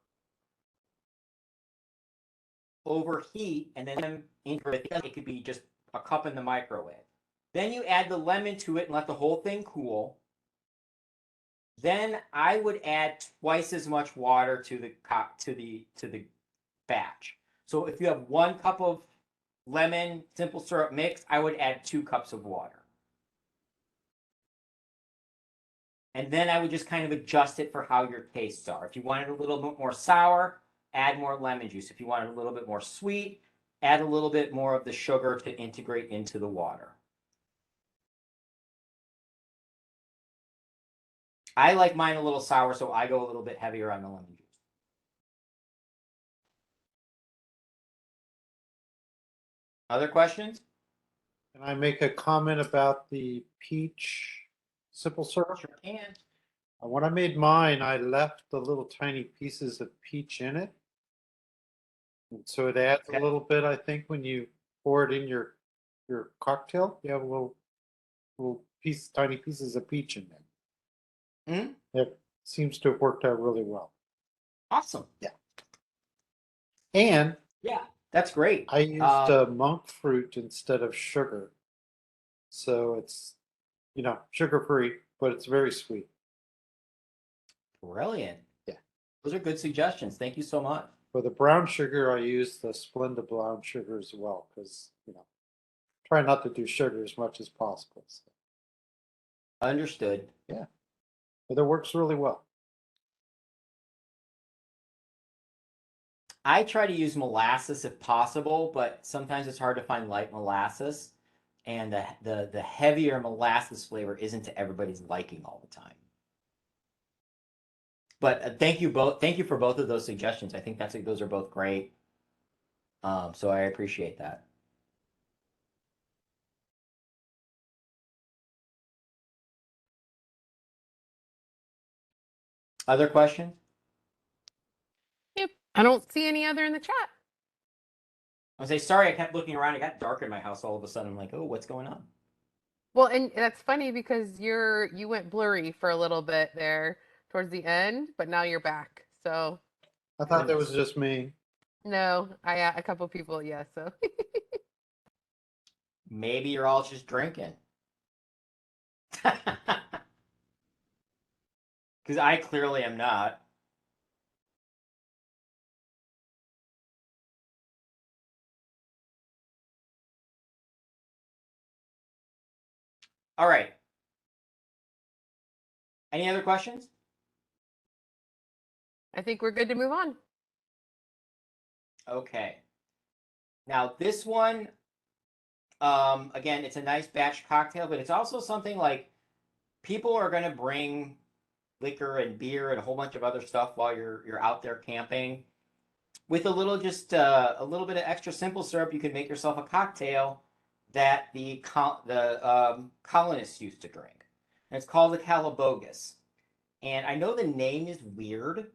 S1: over heat, and then it could be just a cup in the microwave. Then you add the lemon to it and let the whole thing cool. Then I would add twice as much water to the batch. So if you have 1 cup of lemon simple syrup mix, I would add 2 cups of water. And then I would just kind of adjust it for how your tastes are. If you want it a little bit more sour, add more lemon juice. If you want it a little bit more sweet, add a little bit more of the sugar to integrate into the water. I like mine a little sour, so I go a little bit heavier on the lemon juice. Other questions?
S2: Can I make a comment about the peach simple syrup?
S1: Sure can.
S2: When I made mine, I left the little tiny pieces of peach in it. And so it adds a
S1: Okay.
S2: little bit, I think, when you pour it in your cocktail, you have a little tiny pieces of peach in there.
S1: Mm-hmm.
S2: It seems to have worked out really well.
S1: Awesome.
S2: Yeah. And
S1: Yeah, that's great.
S2: I used monk fruit instead of sugar. So it's, sugar free, but it's very sweet.
S1: Brilliant.
S2: Yeah.
S1: Those are good suggestions. Thank you so much.
S2: For the brown sugar, I use the Splenda brown sugar as well, because, try not to do sugar as much as possible. So,
S1: Understood.
S2: yeah. But it works really well.
S1: I try to use molasses if possible, but sometimes it's hard to find light molasses, and the heavier molasses flavor isn't to everybody's liking all the time. But thank you both. Thank you for both of those suggestions. I think those are both great. So I appreciate that. Other questions?
S3: Yep. I don't see any other in the chat.
S1: I say sorry. I kept looking around. It got dark in my house all of a sudden. I'm like, oh, what's going on?
S3: Well, and that's funny because you went blurry for a little bit there towards the end, but now you're back. So
S2: I thought that was just me.
S3: no, a couple people, yeah. So
S1: Maybe you're all just drinking. Because I clearly am not. All right. Any other questions?
S3: I think we're good to move on.
S1: Okay. Now this one, again, it's a nice batch cocktail, but it's also something like people are going to bring liquor and beer and a whole bunch of other stuff while you're out there camping. With a little bit of extra simple syrup, you can make yourself a cocktail that the colonists used to drink. And it's called the Calabogus. And I know the name is weird,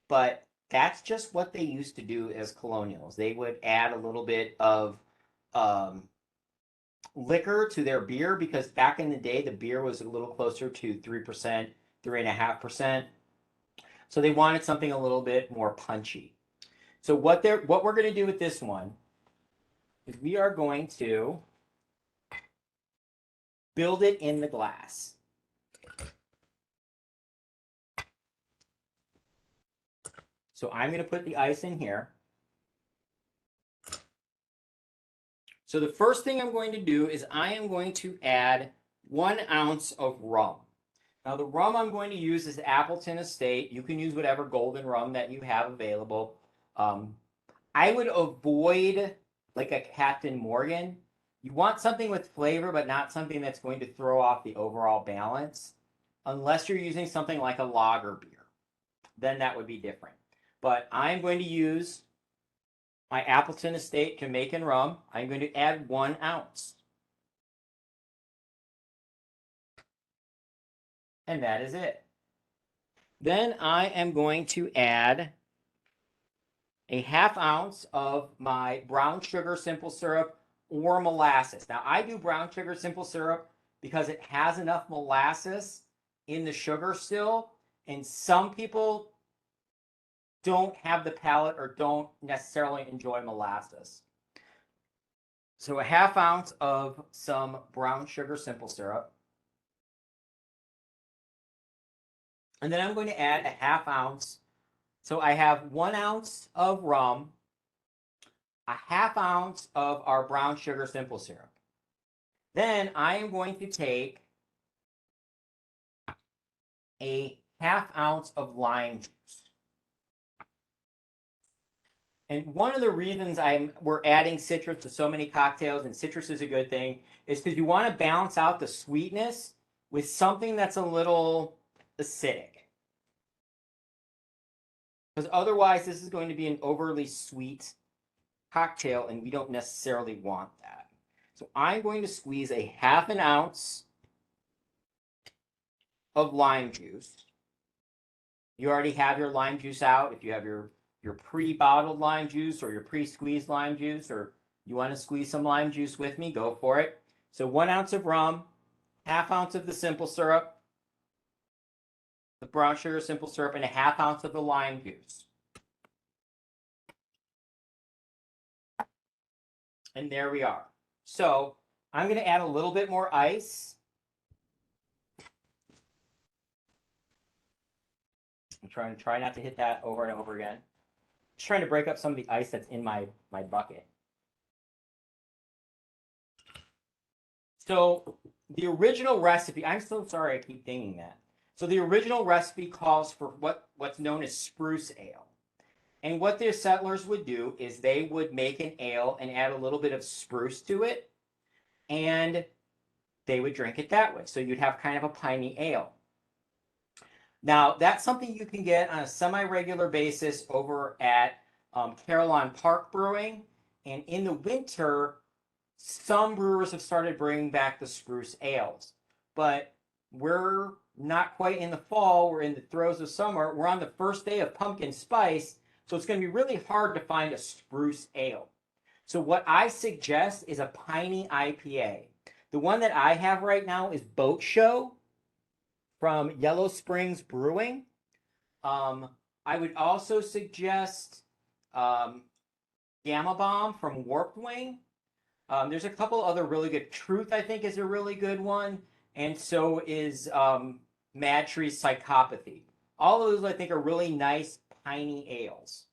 S1: but that's just what they used to do as colonials. They would add a little bit of liquor to their beer because back in the day, the beer was a little closer to 3%, 3.5%. So they wanted something a little bit more punchy. So what we're going to do with this one is we are going to build it in the glass. So I'm going to put the ice in here. So the first thing I'm going to do is I am going to add 1 ounce of rum. Now the rum I'm going to use is Appleton Estate. You can use whatever golden rum that you have available. I would avoid like a Captain Morgan. You want something with flavor, but not something that's going to throw off the overall balance. Unless you're using something like a lager beer, then that would be different. But I'm going to use my Appleton Estate Jamaican rum. I'm going to add 1 ounce. And that is it. Then I am going to add a 1/2 ounce of my brown sugar simple syrup or molasses. Now I do brown sugar simple syrup because it has enough molasses in the sugar still, and some people don't have the palate or don't necessarily enjoy molasses. So a 1/2 ounce of some brown sugar simple syrup. And then I'm going to add a 1/2 ounce. So I have 1 ounce of rum, a 1/2 ounce of our brown sugar simple syrup. Then I am going to take a 1/2 ounce of lime juice. And one of the reasons we're adding citrus to so many cocktails, and citrus is a good thing, is because you want to balance out the sweetness with something that's a little acidic. Because otherwise, this is going to be an overly sweet cocktail, and we don't necessarily want that. So I'm going to squeeze a 1/2 ounce of lime juice. You already have your lime juice out. If you have your pre-bottled lime juice or your pre-squeezed lime juice, or you want to squeeze some lime juice with me, go for it. So 1 ounce of rum, 1/2 ounce of the simple syrup, the brown sugar simple syrup, and a 1/2 ounce of the lime juice. And there we are. So I'm going to add a little bit more ice. I'm try not to hit that over and over again. Just trying to break up some of the ice that's in my bucket. So the original recipe, I'm so sorry I keep thinking that. So the original recipe calls for what's known as spruce ale. And what the settlers would do is they would make an ale and add a little bit of spruce to it, and they would drink it that way. So you'd have kind of a piney ale. Now, that's something you can get on a semi-regular basis over at Caroline Park Brewing. And in the winter, some brewers have started bringing back the spruce ales. But we're not quite in the fall. We're in the throes of summer. We're on the first day of pumpkin spice. So it's going to be really hard to find a spruce ale. So what I suggest is a piney IPA. The one that I have right now is Boat Show from Yellow Springs Brewing. I would also suggest Gamma Bomb from Warped Wing. There's a couple other really good. Truth, I think, is a really good one. And so is Mad Tree's Psychopathy. All of those, I think, are really nice, piney ales.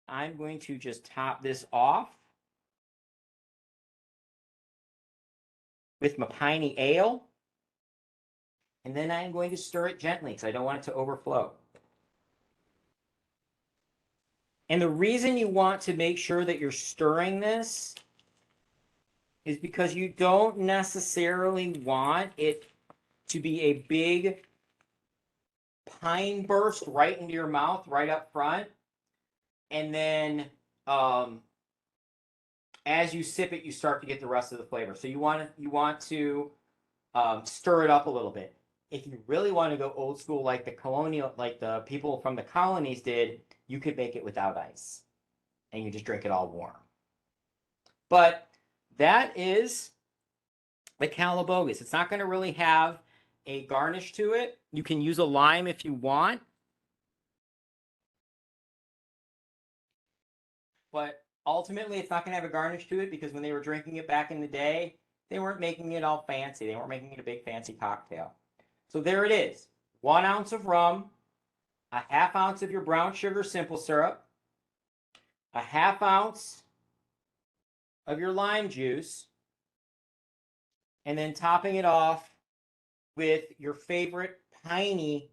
S1: I'm going to just top this off with my piney ale. And then I'm going to stir it gently because I don't want it to overflow. And the reason you want to make sure that you're stirring this is because you don't necessarily want it to be a big pine burst right into your mouth, right up front. And then as you sip it, you start to get the rest of the flavor. So you want to stir it up a little bit. If you really want to go old school, like the people from the colonies did, you could make it without ice, and you just drink it all warm. But that is the Calabogus. It's not going to really have a garnish to it. You can use a lime if you want. but ultimately it's not going to have a garnish to it because when they were drinking it back in the day, they weren't making it all fancy. They weren't making it a big fancy cocktail. So there it is. 1 ounce of rum, a half ounce of your brown sugar simple syrup, a half ounce of your lime juice, and then topping it off with your favorite piney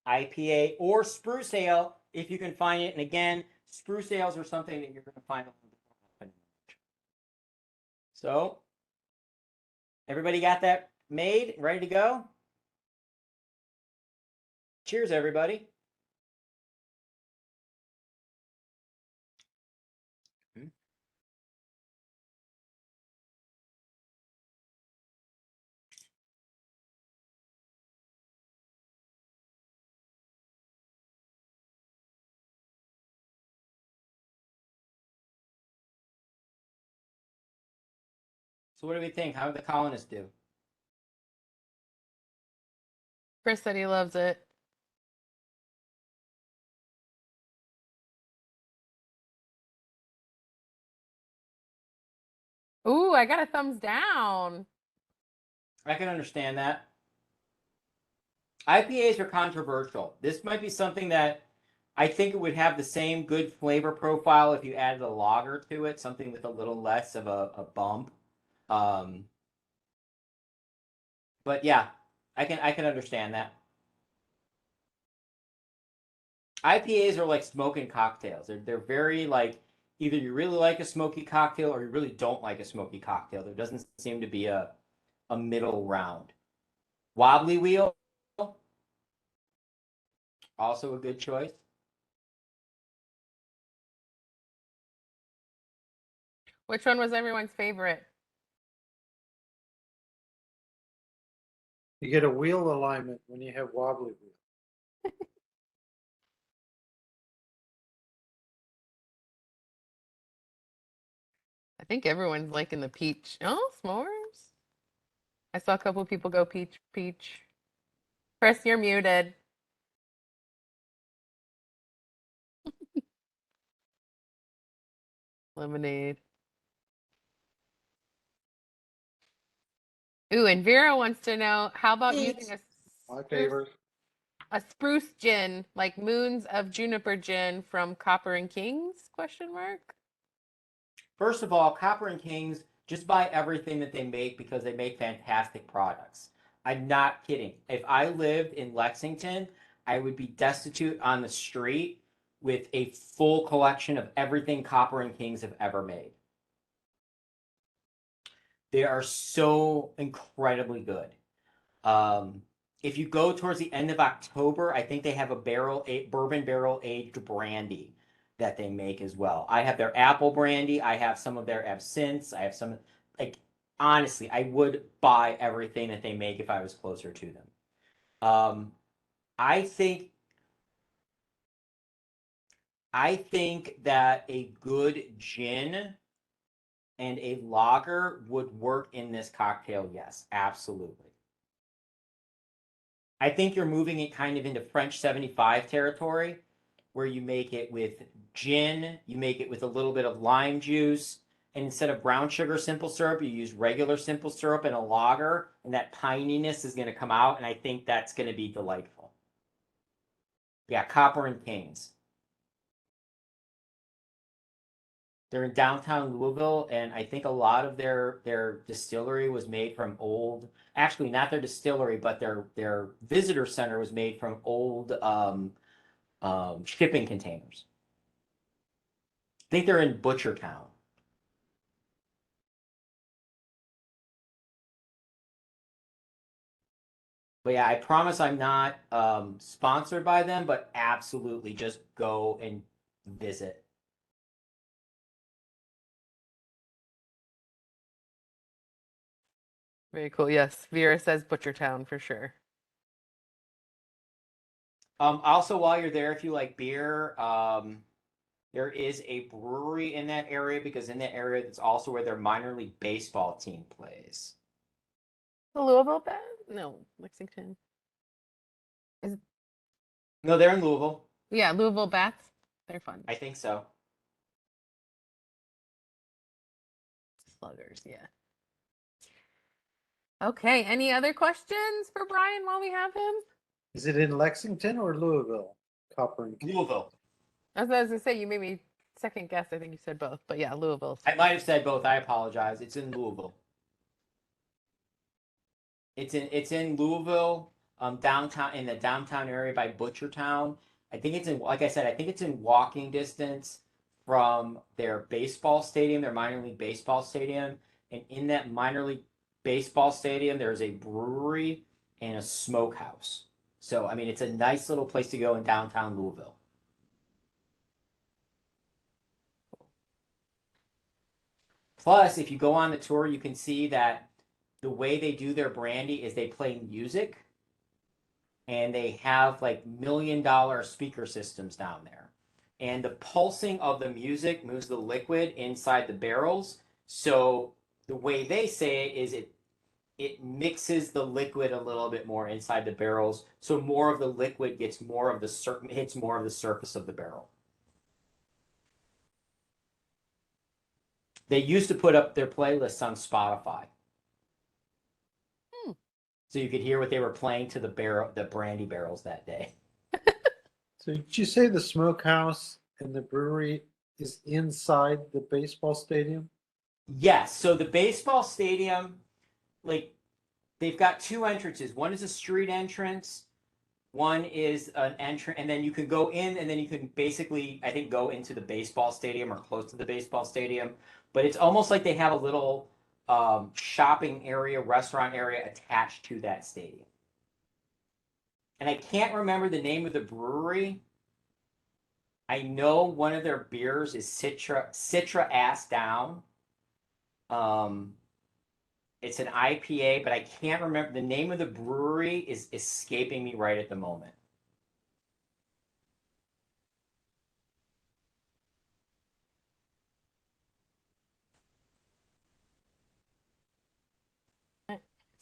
S1: IPA or spruce ale if you can find it. And again, spruce ales are something that you're going to find a little bit more often. So, everybody got that made, ready to go? Cheers, everybody. So what do we think? How did the colonists do?
S3: Chris said he loves it. Ooh, I got a thumbs down.
S1: I can understand that. IPAs are controversial. This might be something that I think it would have the same good flavor profile if you added a lager to it, something with a little less of a bump. But yeah, I can understand that. IPAs are like smoking cocktails. They're very like either you really like a smoky cocktail or you really don't like a smoky cocktail. There doesn't seem to be a middle round. Wobbly wheel, also a good choice.
S3: Which one was everyone's favorite?
S2: You get a wheel alignment when you have wobbly wheel.
S3: I think everyone's liking the peach. Oh, s'mores. I saw a couple people go peach, peach. Chris, you're muted. Lemonade. Ooh, and Vera wants to know, how about using
S2: My favorite.
S3: a spruce gin, like Moons of Juniper gin from Copper and Kings? Question mark.
S1: First of all, Copper and Kings just buy everything that they make because they make fantastic products. I'm not kidding. If I lived in Lexington, I would be destitute on the street with a full collection of everything Copper and Kings have ever made. They are so incredibly good. If you go towards the end of October, I think they have a bourbon barrel aged brandy that they make as well. I have their apple brandy. I have some of their absinthes. I have some, like, honestly, I would buy everything that they make if I was closer to them. I think that a good gin and a lager would work in this cocktail. Yes, absolutely. I think you're moving it kind of into French 75 territory, where you make it with gin, you make it with a little bit of lime juice, and instead of brown sugar simple syrup, you use regular simple syrup in a lager, and that pininess is going to come out, and I think that's going to be delightful. Yeah, Copper and Kings. They're in downtown Louisville, and I think a lot of their distillery was made from old. Actually, not their distillery, but their visitor center was made from old shipping containers. I think they're in Butchertown. But yeah, I promise I'm not sponsored by them, but absolutely just go and visit.
S3: Very cool. Yes, Vera says Butchertown for sure.
S1: Also, while you're there, if you like beer, there is a brewery in that area because in that area, it's also where their minor league baseball team plays.
S3: The Louisville Bat? No, Lexington.
S1: No, they're in Louisville.
S3: Yeah, Louisville Bats. They're fun.
S1: I think so.
S3: Sluggers, yeah. Okay, any other questions for Brian while we have him?
S2: Is it in Lexington or Louisville? Copper and King?
S1: Louisville.
S3: As I was gonna say, you made me second guess. I think you said both, but yeah, Louisville.
S1: I might have said both. I apologize. It's in Louisville. It's in Louisville, downtown, in the downtown area by Butchertown. I think it's in, like I said, I think it's in walking distance from their baseball stadium, their minor league baseball stadium. And in that minor league baseball stadium, there's a brewery and a smokehouse. So I mean, it's a nice little place to go in downtown Louisville. Plus, if you go on the tour, you can see that the way they do their brandy is they play music and they have like $1 million speaker systems down there. And the pulsing of the music moves the liquid inside the barrels. So the way they say it is it mixes the liquid a little bit more inside the barrels. So more of the liquid gets more of the hits more of the surface of the barrel. They used to put up their playlists on Spotify. So you could hear what they were playing to the brandy barrels that day.
S2: So did you say the smokehouse and the brewery is inside the baseball stadium?
S1: Yes. So the baseball stadium, like, they've got two entrances. One is a street entrance. One is an entrance, and then you can go in, and then you can basically, I think, go into the baseball stadium or close to the baseball stadium. But it's almost like they have a little shopping area, restaurant area attached to that stadium. And I can't remember the name of the brewery. I know one of their beers is Citra Ass Down. It's an IPA, but I can't remember the name of the brewery is escaping me right at the moment.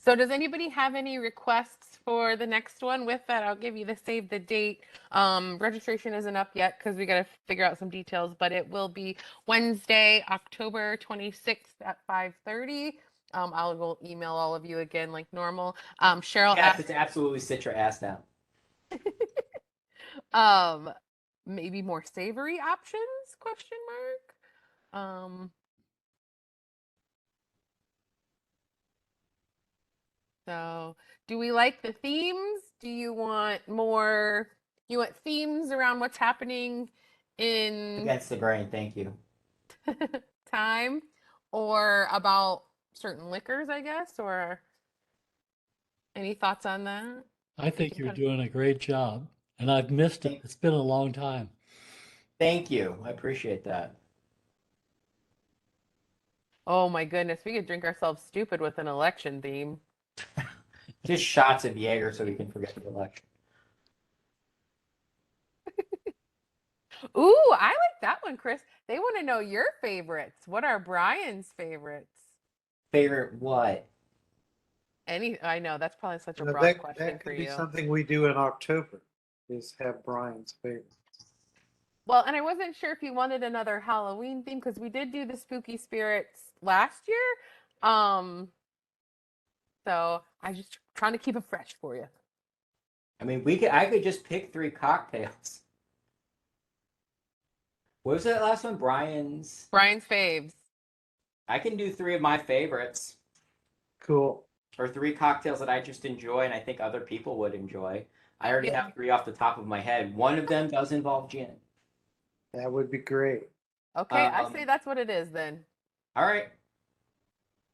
S3: So does anybody have any requests for the next one? With that, I'll give you the save the date. Registration isn't up yet because we got to figure out some details, but it will be Wednesday, October 26th at 5:30. Will email all of you again like normal. Cheryl
S1: Yes,
S3: asked,
S1: it's absolutely Citra Ass Down.
S3: maybe more savory options? Question mark. So, do we like the themes? Do you want more? You want themes around what's happening in
S1: Against the grain, thank you.
S3: time, or about certain liquors, I guess, or any thoughts on that?
S6: I think you're doing a great job, and I've missed it. It's been a long time.
S1: Thank you. I appreciate that.
S3: Oh my goodness, we could drink ourselves stupid with an election theme.
S1: Just shots of Jaeger so we can forget the election.
S3: Ooh, I like that one, Chris. They want to know your favorites. What are Brian's favorites?
S1: Favorite what?
S3: I know that's probably such a
S2: Now,
S3: broad question
S2: that
S3: for
S2: could be
S3: you.
S2: something we do in October, is have Brian's favorite.
S3: Well, and I wasn't sure if you wanted another Halloween theme because we did do the spooky spirits last year. So I just trying to keep it fresh for you.
S1: I mean, I could just pick 3 cocktails. What was that last one? Brian's.
S3: Brian's faves.
S1: I can do 3 of my favorites,
S2: Cool.
S1: or 3 cocktails that I just enjoy and I think other people would enjoy. I already
S3: Yeah.
S1: have 3 off the top of my head. One of them does involve gin.
S2: That would be great.
S3: Okay, I say that's what it is then.
S1: All right.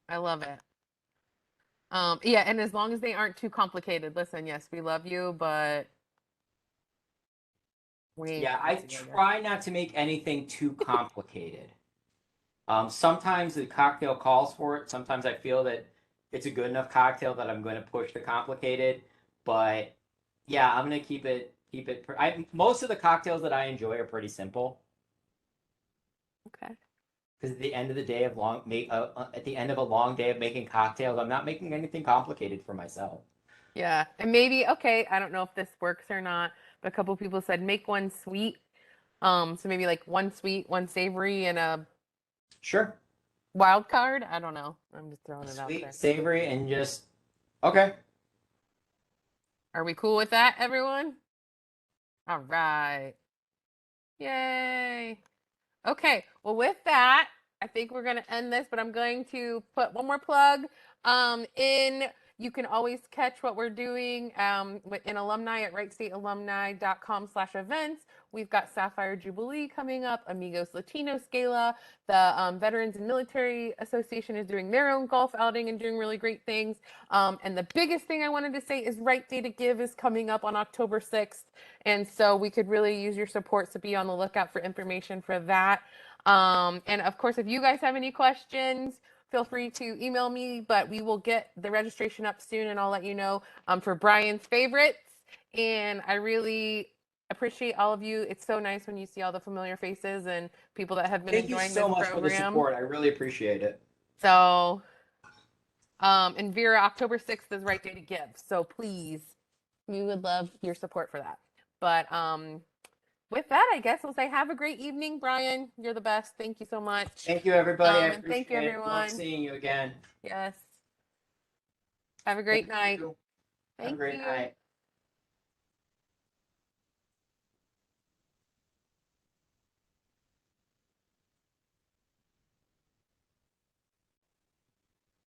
S3: I love it. Yeah, and as long as they aren't too complicated. Listen, yes, we love you, but
S1: Yeah, I try not to make anything too complicated. Sometimes the cocktail calls for it. Sometimes I feel that it's a good enough cocktail that I'm going to push the complicated. But yeah, I'm going to keep it. Most of the cocktails that I enjoy are pretty simple.
S3: Okay.
S1: Because at the end of the day at the end of a long day of making cocktails, I'm not making anything complicated for myself.
S3: Yeah, and maybe okay. I don't know if this works or not, but a couple people said make one sweet. So maybe like one sweet, one savory, and a
S1: Sure.
S3: Wild card? I don't know. I'm just throwing it out
S1: Sweet,
S3: there.
S1: savory, and just okay.
S3: Are we cool with that, everyone? All right. Yay. Okay. Well, with that, I think we're going to end this, but I'm going to put one more plug in. You can always catch what we're doing in alumni at wrightstatealumni.com/events. We've got Sapphire Jubilee coming up, Amigos Latino Scala. The Veterans and Military Association is doing their own golf outing and doing really great things. And the biggest thing I wanted to say is Right Day to Give is coming up on October 6th. And so we could really use your support, so be on the lookout for information for that. And of course, if you guys have any questions, feel free to email me, but we will get the registration up soon and I'll let you know for Brian's favorites. And I really appreciate all of you. It's so nice when you see all the familiar faces and people that have been
S1: Thank you
S3: enjoying
S1: so
S3: this
S1: much for the
S3: program.
S1: support. I really appreciate it.
S3: So, and Vera, October 6th is Right Day to Give. So please, we would love your support for that. But with that, I guess we'll say have a great evening, Brian. You're the best. Thank you so much.
S1: Thank you, everybody. I
S3: And thank you,
S1: appreciate it. Love
S3: everyone.
S1: seeing you again.
S3: Yes. Have a great
S1: Thank
S3: night.
S1: you. Have a
S3: Thank
S1: great
S3: you.
S1: night.